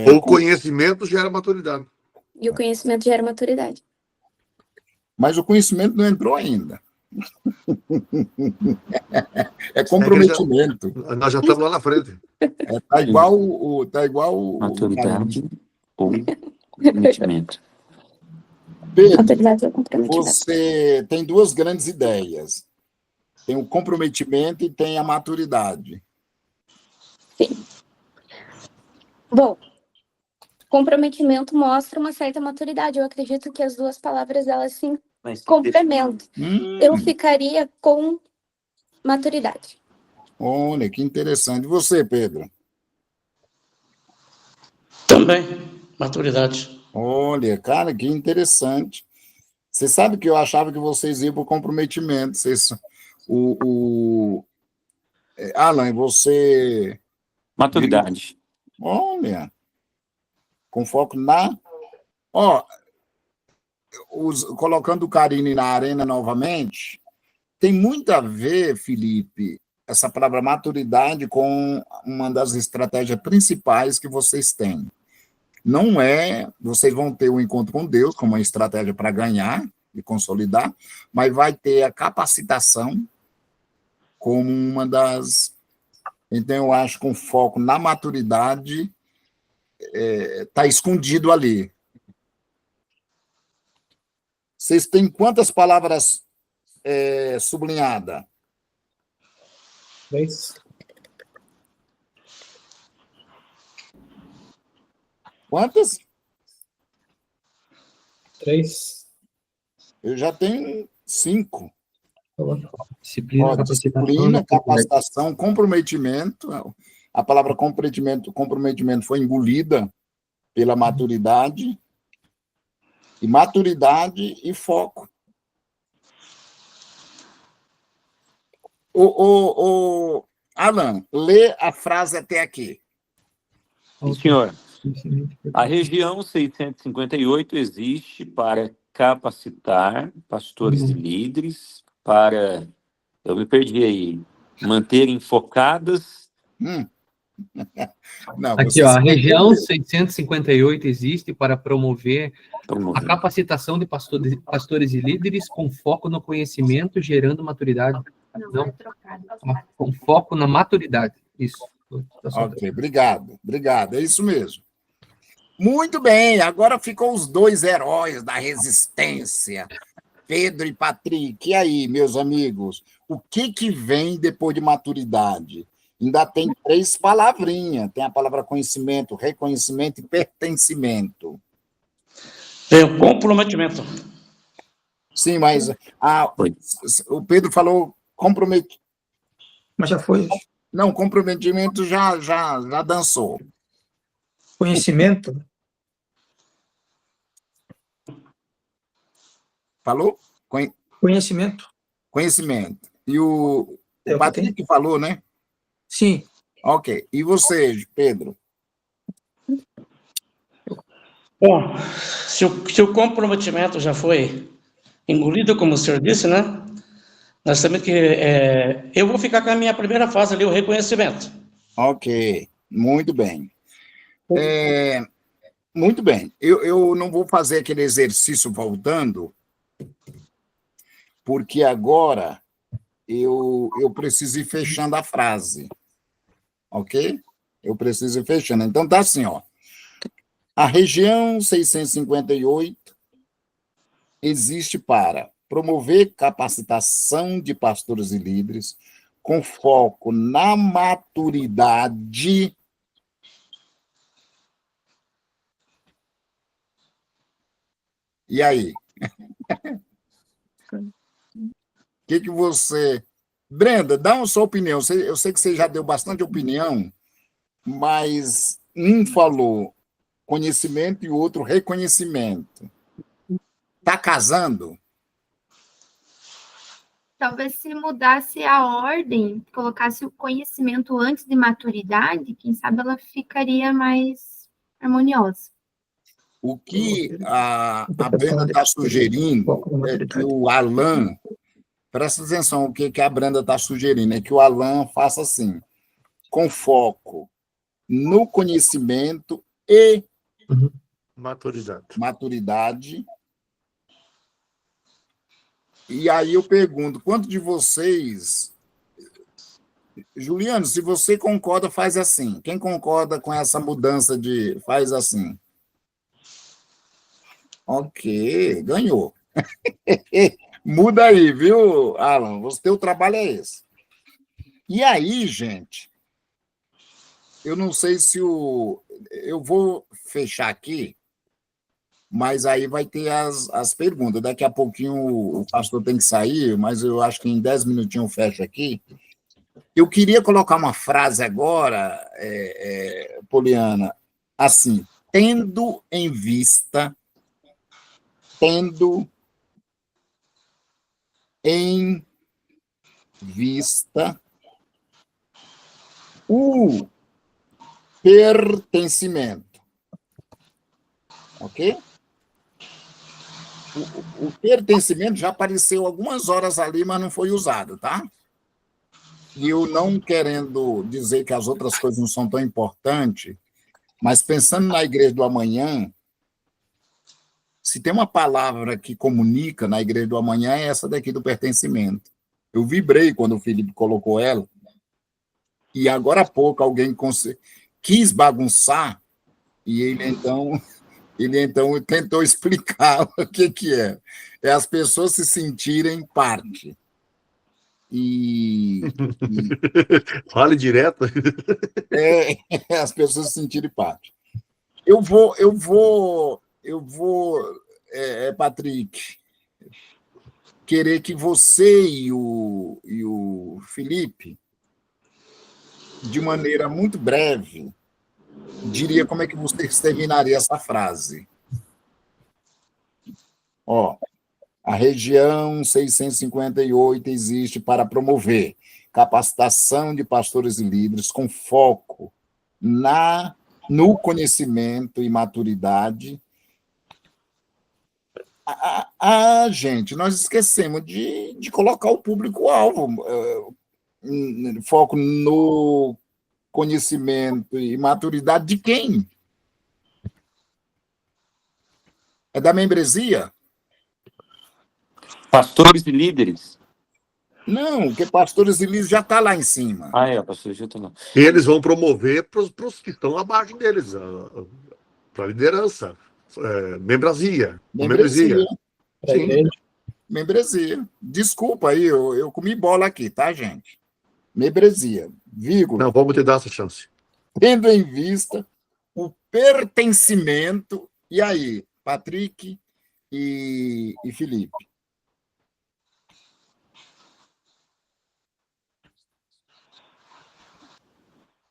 O conhecimento gera maturidade. E o conhecimento gera maturidade. Mas o conhecimento não entrou ainda. É comprometimento. Nós já estamos lá na frente. Tá igual o maturidade ou comprometimento. Pedro, você tem duas grandes ideias. Tem o comprometimento e tem a maturidade. Sim. Bom, comprometimento mostra uma certa maturidade. Eu acredito que as duas palavras, elas se complementam. Eu ficaria com maturidade. Olha, que interessante. E você, Pedro? Também, maturidade. Olha, cara, que interessante. Você sabe que eu achava que vocês iam para o comprometimento. Alan, você... Maturidade. Olha, com foco na... colocando o Karine na arena novamente, tem muito a ver, Felipe, essa palavra maturidade com uma das estratégias principais que vocês têm. Não é, vocês vão ter um encontro com Deus como uma estratégia para ganhar e consolidar, mas vai ter a capacitação como uma das... Então, eu acho que um foco na maturidade está escondido ali. Vocês têm quantas palavras sublinhadas? 3. Quantas? 3. Eu já tenho 5. Disciplina, capacitação, comprometimento. A palavra comprometimento foi engolida pela maturidade. E maturidade e foco. Alan, lê a frase até aqui. Sim, senhor. A região 658 existe para capacitar pastores e líderes, para, eu me perdi aí, manterem focadas. Não, aqui, a região 658 existe para promover a capacitação de pastores e líderes com foco no conhecimento, gerando maturidade. Não, com foco na maturidade. Isso. Ok, obrigado. É isso mesmo. Muito bem, agora ficou os dois heróis da resistência, Pedro e Patrick. E aí, meus amigos, o que vem depois de maturidade? Ainda tem 3 palavrinhas. Tem a palavra conhecimento, reconhecimento e pertencimento. Tem o comprometimento. Sim, mas o Pedro falou comprometimento. Mas já foi. Não, comprometimento já dançou. Conhecimento. Falou? Conhecimento. Conhecimento. E o Patrick falou, né? Sim. Ok. E você, Pedro? Bom, se o comprometimento já foi engolido, como o senhor disse, né? Nós temos que... eu vou ficar com a minha primeira fase ali, o reconhecimento. Ok. Muito bem. Muito bem. Eu não vou fazer aquele exercício voltando, porque agora eu preciso ir fechando a frase. Ok? Eu preciso ir fechando. Então, tá assim, ó. A região 658 existe para promover capacitação de pastores e líderes com foco na maturidade E aí? O que você... Brenda, dá a sua opinião. Eu sei que você já deu bastante opinião, mas um falou conhecimento e o outro reconhecimento. Está casando? Talvez se mudasse a ordem, colocasse o conhecimento antes de maturidade, quem sabe ela ficaria mais harmoniosa. O que a Brenda está sugerindo é que o Alan, presta atenção, o que a Brenda está sugerindo, é que o Alan faça assim, com foco no conhecimento e maturidade. E aí eu pergunto, quantos de vocês... Juliano, se você concorda, faz assim. Quem concorda com essa mudança de... Faz assim. Ok, ganhou. Muda aí, viu, Alan? O teu trabalho é esse. E aí, gente, eu não sei se eu vou fechar aqui, mas aí vai ter as perguntas. Daqui a pouquinho o pastor tem que sair, mas eu acho que em 10 minutinhos eu fecho aqui. Eu queria colocar uma frase agora, Poliana, assim, tendo em vista o pertencimento, ok? O pertencimento já apareceu algumas horas ali, mas não foi usado, tá? E eu não querendo dizer que as outras coisas não são tão importantes, mas pensando na igreja do amanhã, se tem uma palavra que comunica na igreja do amanhã, é essa daqui do pertencimento. Eu vibrei quando o Felipe colocou ela, e agora há pouco alguém quis bagunçar, e ele então tentou explicar o que é. É as pessoas se sentirem parte. Fale direto. As pessoas se sentirem parte. Eu vou, Patrick, querer que você e o Felipe, de maneira muito breve, diria como é que você terminaria essa frase. A região 658 existe para promover capacitação de pastores e líderes com foco no conhecimento e maturidade. Gente, nós esquecemos de colocar o público-alvo, foco no conhecimento e maturidade de quem? É da membresia? Pastores e líderes. Não, porque pastores e líderes já está lá em cima. Pastores já está lá. E eles vão promover para os que estão abaixo deles, para a liderança, membresia. Sim. Membresia. Desculpa aí, eu comi bola aqui, tá, gente? Membresia, vírgula. Não, vamos te dar essa chance. Tendo em vista o pertencimento. E aí, Patrick e Felipe?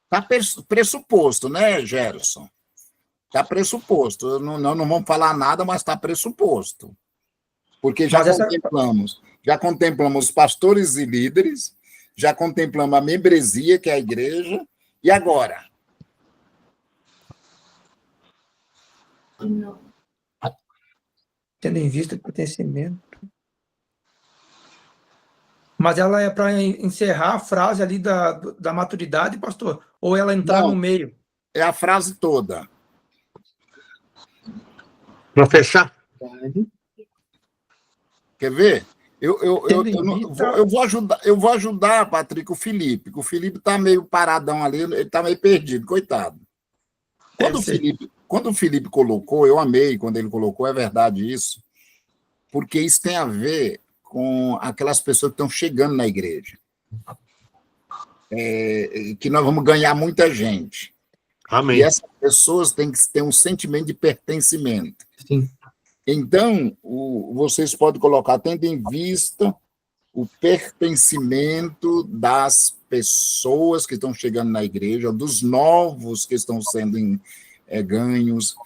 Está pressuposto, né, Gerson? Está pressuposto. Não vamos falar nada, mas está pressuposto. Porque já contemplamos pastores e líderes, já contemplamos a membresia, que é a igreja, e agora? Não. Tendo em vista o pertencimento. Mas ela é para encerrar a frase ali da maturidade, pastor? Ou ela entrar no meio? É a frase toda. Para fechar? Quer ver? Eu vou ajudar, Patrick, o Felipe, que o Felipe está meio paradão ali, ele está meio perdido, coitado. Quando o Felipe colocou, eu amei quando ele colocou, é verdade isso, porque isso tem a ver com aquelas pessoas que estão chegando na igreja. Que nós vamos ganhar muita gente. Amém. E essas pessoas têm que ter um sentimento de pertencimento. Sim. Então, vocês podem colocar, tendo em vista o pertencimento das pessoas que estão chegando na igreja, dos novos que estão sendo ganhos.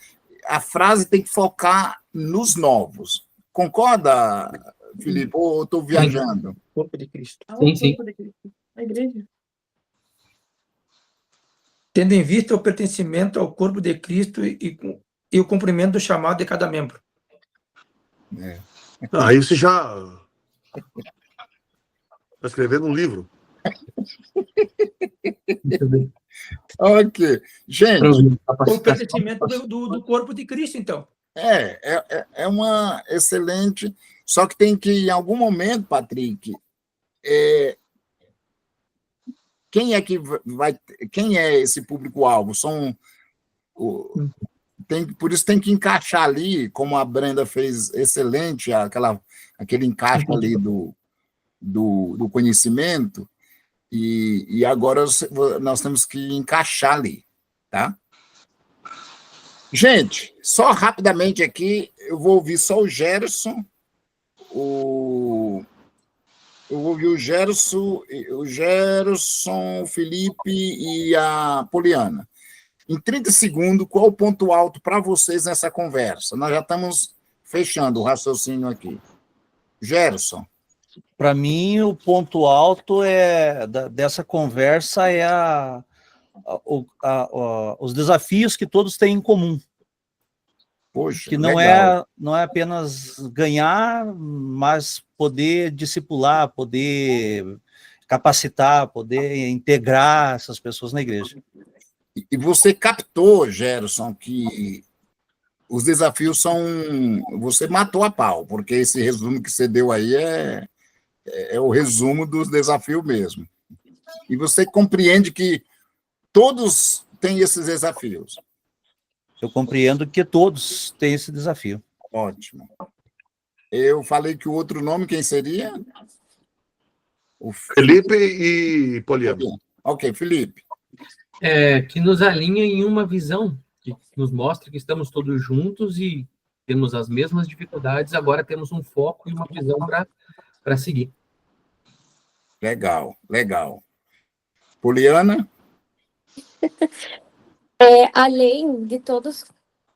A frase tem que focar nos novos. Concorda, Felipe? Ou estou viajando? Corpo de Cristo. Sim. A igreja. Tendo em vista o pertencimento ao corpo de Cristo e o cumprimento do chamado de cada membro. Aí você já está escrevendo um livro. Ok. Gente, o pertencimento do corpo de Cristo, então. É uma excelente... Só que tem que, em algum momento, Patrick, quem é que vai... Quem é esse público-alvo? Por isso tem que encaixar ali, como a Brenda fez excelente, aquele encaixe ali do conhecimento, e agora nós temos que encaixar ali, tá? Gente, só rapidamente aqui, eu vou ouvir só o Gerson, eu vou ouvir o Gerson, o Felipe e a Poliana. Em 30 segundos, qual o ponto alto para vocês nessa conversa? Nós já estamos fechando o raciocínio aqui. Gerson. Para mim, o ponto alto dessa conversa os desafios que todos têm em comum. Poxa, que não é apenas ganhar, mas poder discipular, poder capacitar, poder integrar essas pessoas na igreja. E você captou, Gerson, que os desafios são... Você matou a pau, porque esse resumo que você deu aí é o resumo dos desafios mesmo. E você compreende que todos têm esses desafios. Eu compreendo que todos têm esse desafio. Ótimo. Eu falei que o outro nome, quem seria? O Felipe e Poliana. Ok, Felipe. Que nos alinha em uma visão, que nos mostra que estamos todos juntos e temos as mesmas dificuldades, agora temos um foco e uma visão para seguir. Legal, legal. Poliana? Além de todos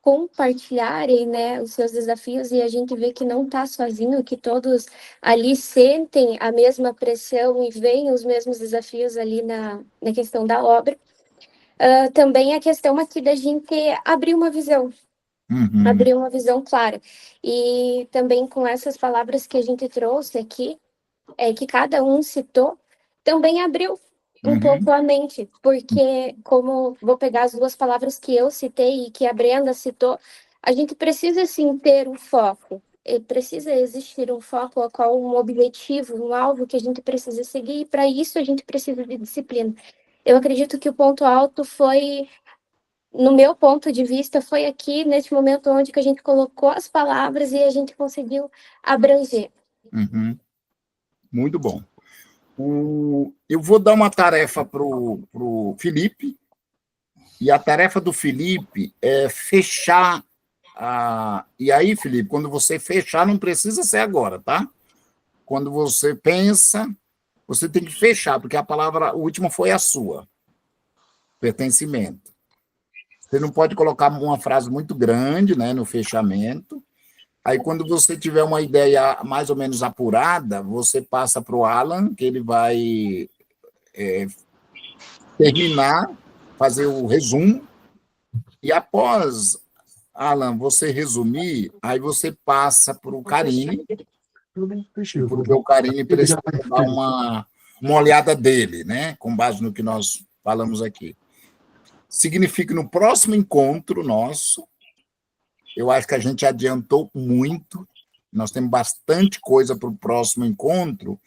compartilharem, né, os seus desafios, e a gente vê que não está sozinho, que todos ali sentem a mesma pressão e veem os mesmos desafios ali na questão da obra. Também a questão aqui da gente abrir uma visão, abrir uma visão clara. E também com essas palavras que a gente trouxe aqui, que cada um citou, também abriu um pouco a mente, porque, como vou pegar as duas palavras que eu citei e que a Brenda citou, a gente precisa, sim, ter um foco, precisa existir um foco, um objetivo, um alvo que a gente precisa seguir, e para isso a gente precisa de disciplina. Eu acredito que o ponto alto foi, no meu ponto de vista, foi aqui, nesse momento onde que a gente colocou as palavras e a gente conseguiu abranger. Muito bom. Eu vou dar uma tarefa para o Felipe, e a tarefa do Felipe é fechar. E aí, Felipe, quando você fechar, não precisa ser agora, tá? Quando você pensa, você tem que fechar, porque a palavra última foi a sua. Pertencimento. Você não pode colocar uma frase muito grande, né, no fechamento. Aí, quando você tiver uma ideia mais ou menos apurada, você passa para o Alan, que ele vai terminar, fazer o resumo, e após, Alan, você resumir, aí você passa para o Karine, porque o Karine precisa dar uma olhada dele, né, com base no que nós falamos aqui. Significa que no próximo encontro nosso, eu acho que a gente adiantou muito, nós temos bastante coisa para o próximo encontro,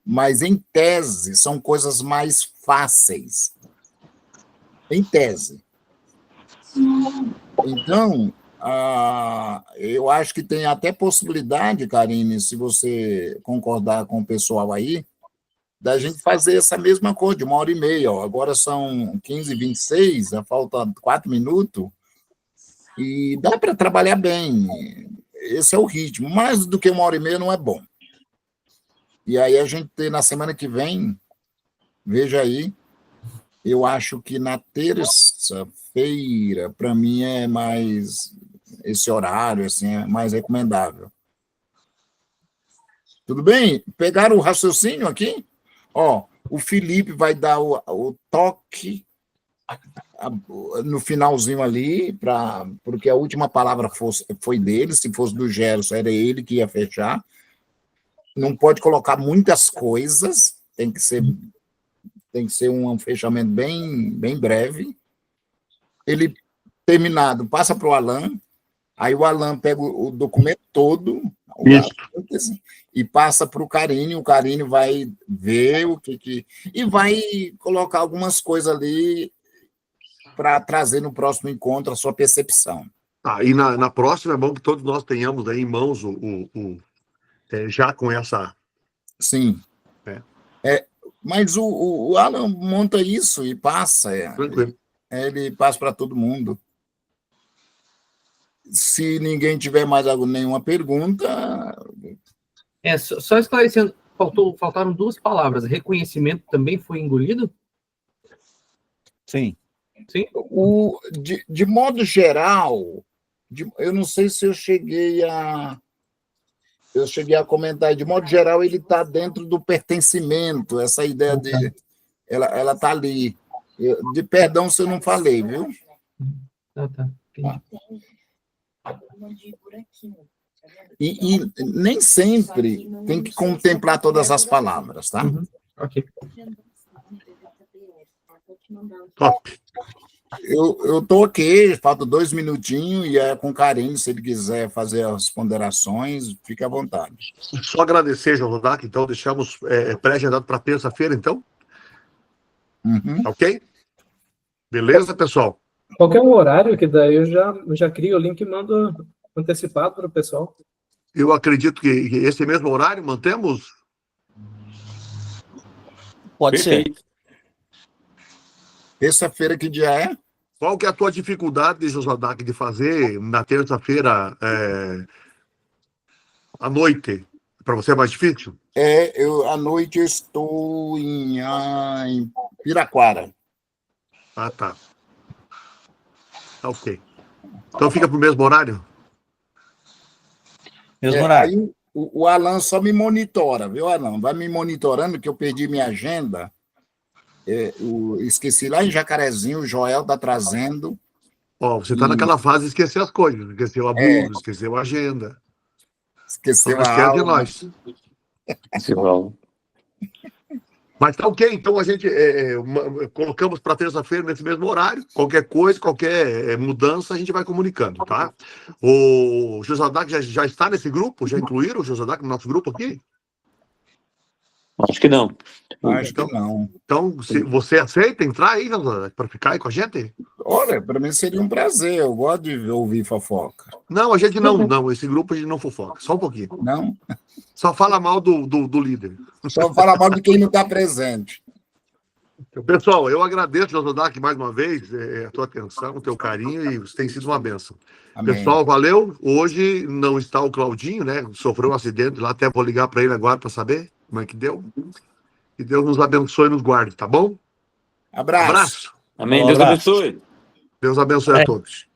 mas, em tese, são coisas mais fáceis. Em tese. Então, eu acho que tem até possibilidade, Karine, se você concordar com o pessoal aí, da gente fazer essa mesma coisa, de 1h30. Ó. Agora são 15h26, já falta 4 minutos, e dá para trabalhar bem. Esse é o ritmo. Mais do que 1h30 não é bom. E aí a gente tem, na semana que vem, veja aí, eu acho que na terça-feira, para mim, é mais... Esse horário, assim, é mais recomendável. Tudo bem? Pegaram o raciocínio aqui? Ó, o Felipe vai dar o toque no finalzinho ali, porque a última palavra foi dele, se fosse do Gerson, era ele que ia fechar. Não pode colocar muitas coisas, tem que ser tem que ser um fechamento bem breve. Ele, terminado, passa para o Alan, aí o Alan pega o documento todo, e passa para o Carine vai ver o que... E vai colocar algumas coisas ali para trazer no próximo encontro a sua percepção. E na próxima é bom que todos nós tenhamos aí em mãos já com essa... Sim. Mas o Alan monta isso e passa. Tranquilo. Ele passa para todo mundo. Se ninguém tiver mais nenhuma pergunta... Só esclarecendo, faltaram 2 palavras. Reconhecimento também foi engolido? Sim. Sim? De modo geral, eu não sei se eu cheguei a comentar, de modo geral, ele está dentro do pertencimento, essa ideia de... Ela está ali. De perdão se eu não falei, viu? Tá. E nem sempre tem que contemplar todas as palavras, tá? Ok. Top. Eu estou aqui, falta 2 minutinhos, e é com carinho, se ele quiser fazer as ponderações, fique à vontade. Só agradecer, Josudac, então deixamos pré-agendado para terça-feira, então? Ok? Beleza, pessoal? Qualquer horário, que daí eu já crio o link e mando antecipado para o pessoal. Eu acredito que esse mesmo horário mantemos? Pode ser. Terça-feira, que dia é? Qual que é a tua dificuldade, Josudac, de fazer na terça-feira à noite? Para você é mais difícil? À noite eu estou em Piraquara. Tá. Ok. Então fica para o mesmo horário? Mesmo horário. Aí o Alan só me monitora, viu, Alan? Vai me monitorando, que eu perdi minha agenda. Esqueci lá em Jacarezinho, o Joel está trazendo. Você está naquela fase de esquecer as coisas. Esqueceu a blusa, esqueceu a agenda. Esqueceu a a aula. de nós. Mas tá ok, então a gente colocamos para terça-feira nesse mesmo horário. Qualquer coisa, qualquer mudança, a gente vai comunicando, tá? O Josudac já está nesse grupo? Já incluíram o Josudac no nosso grupo aqui? Acho que não. Acho que não. Então, você aceita entrar aí, Josudac, para ficar aí com a gente? Olha, para mim seria um prazer. Eu gosto de ouvir fofoca. Não, a gente não. Esse grupo a gente não fofoca. Só um pouquinho. Não? Só fala mal do líder. Só fala mal de quem não está presente. Pessoal, eu agradeço, Josudac, mais uma vez, a tua atenção, o teu carinho, e você tem sido uma bênção. Amém. Pessoal, valeu. Hoje não está o Claudinho, né? Sofreu um acidente lá, até vou ligar para ele agora para saber como é que deu. Que Deus nos abençoe e nos guarde, tá bom? Abraço. Amém. Deus abençoe. Deus abençoe a todos.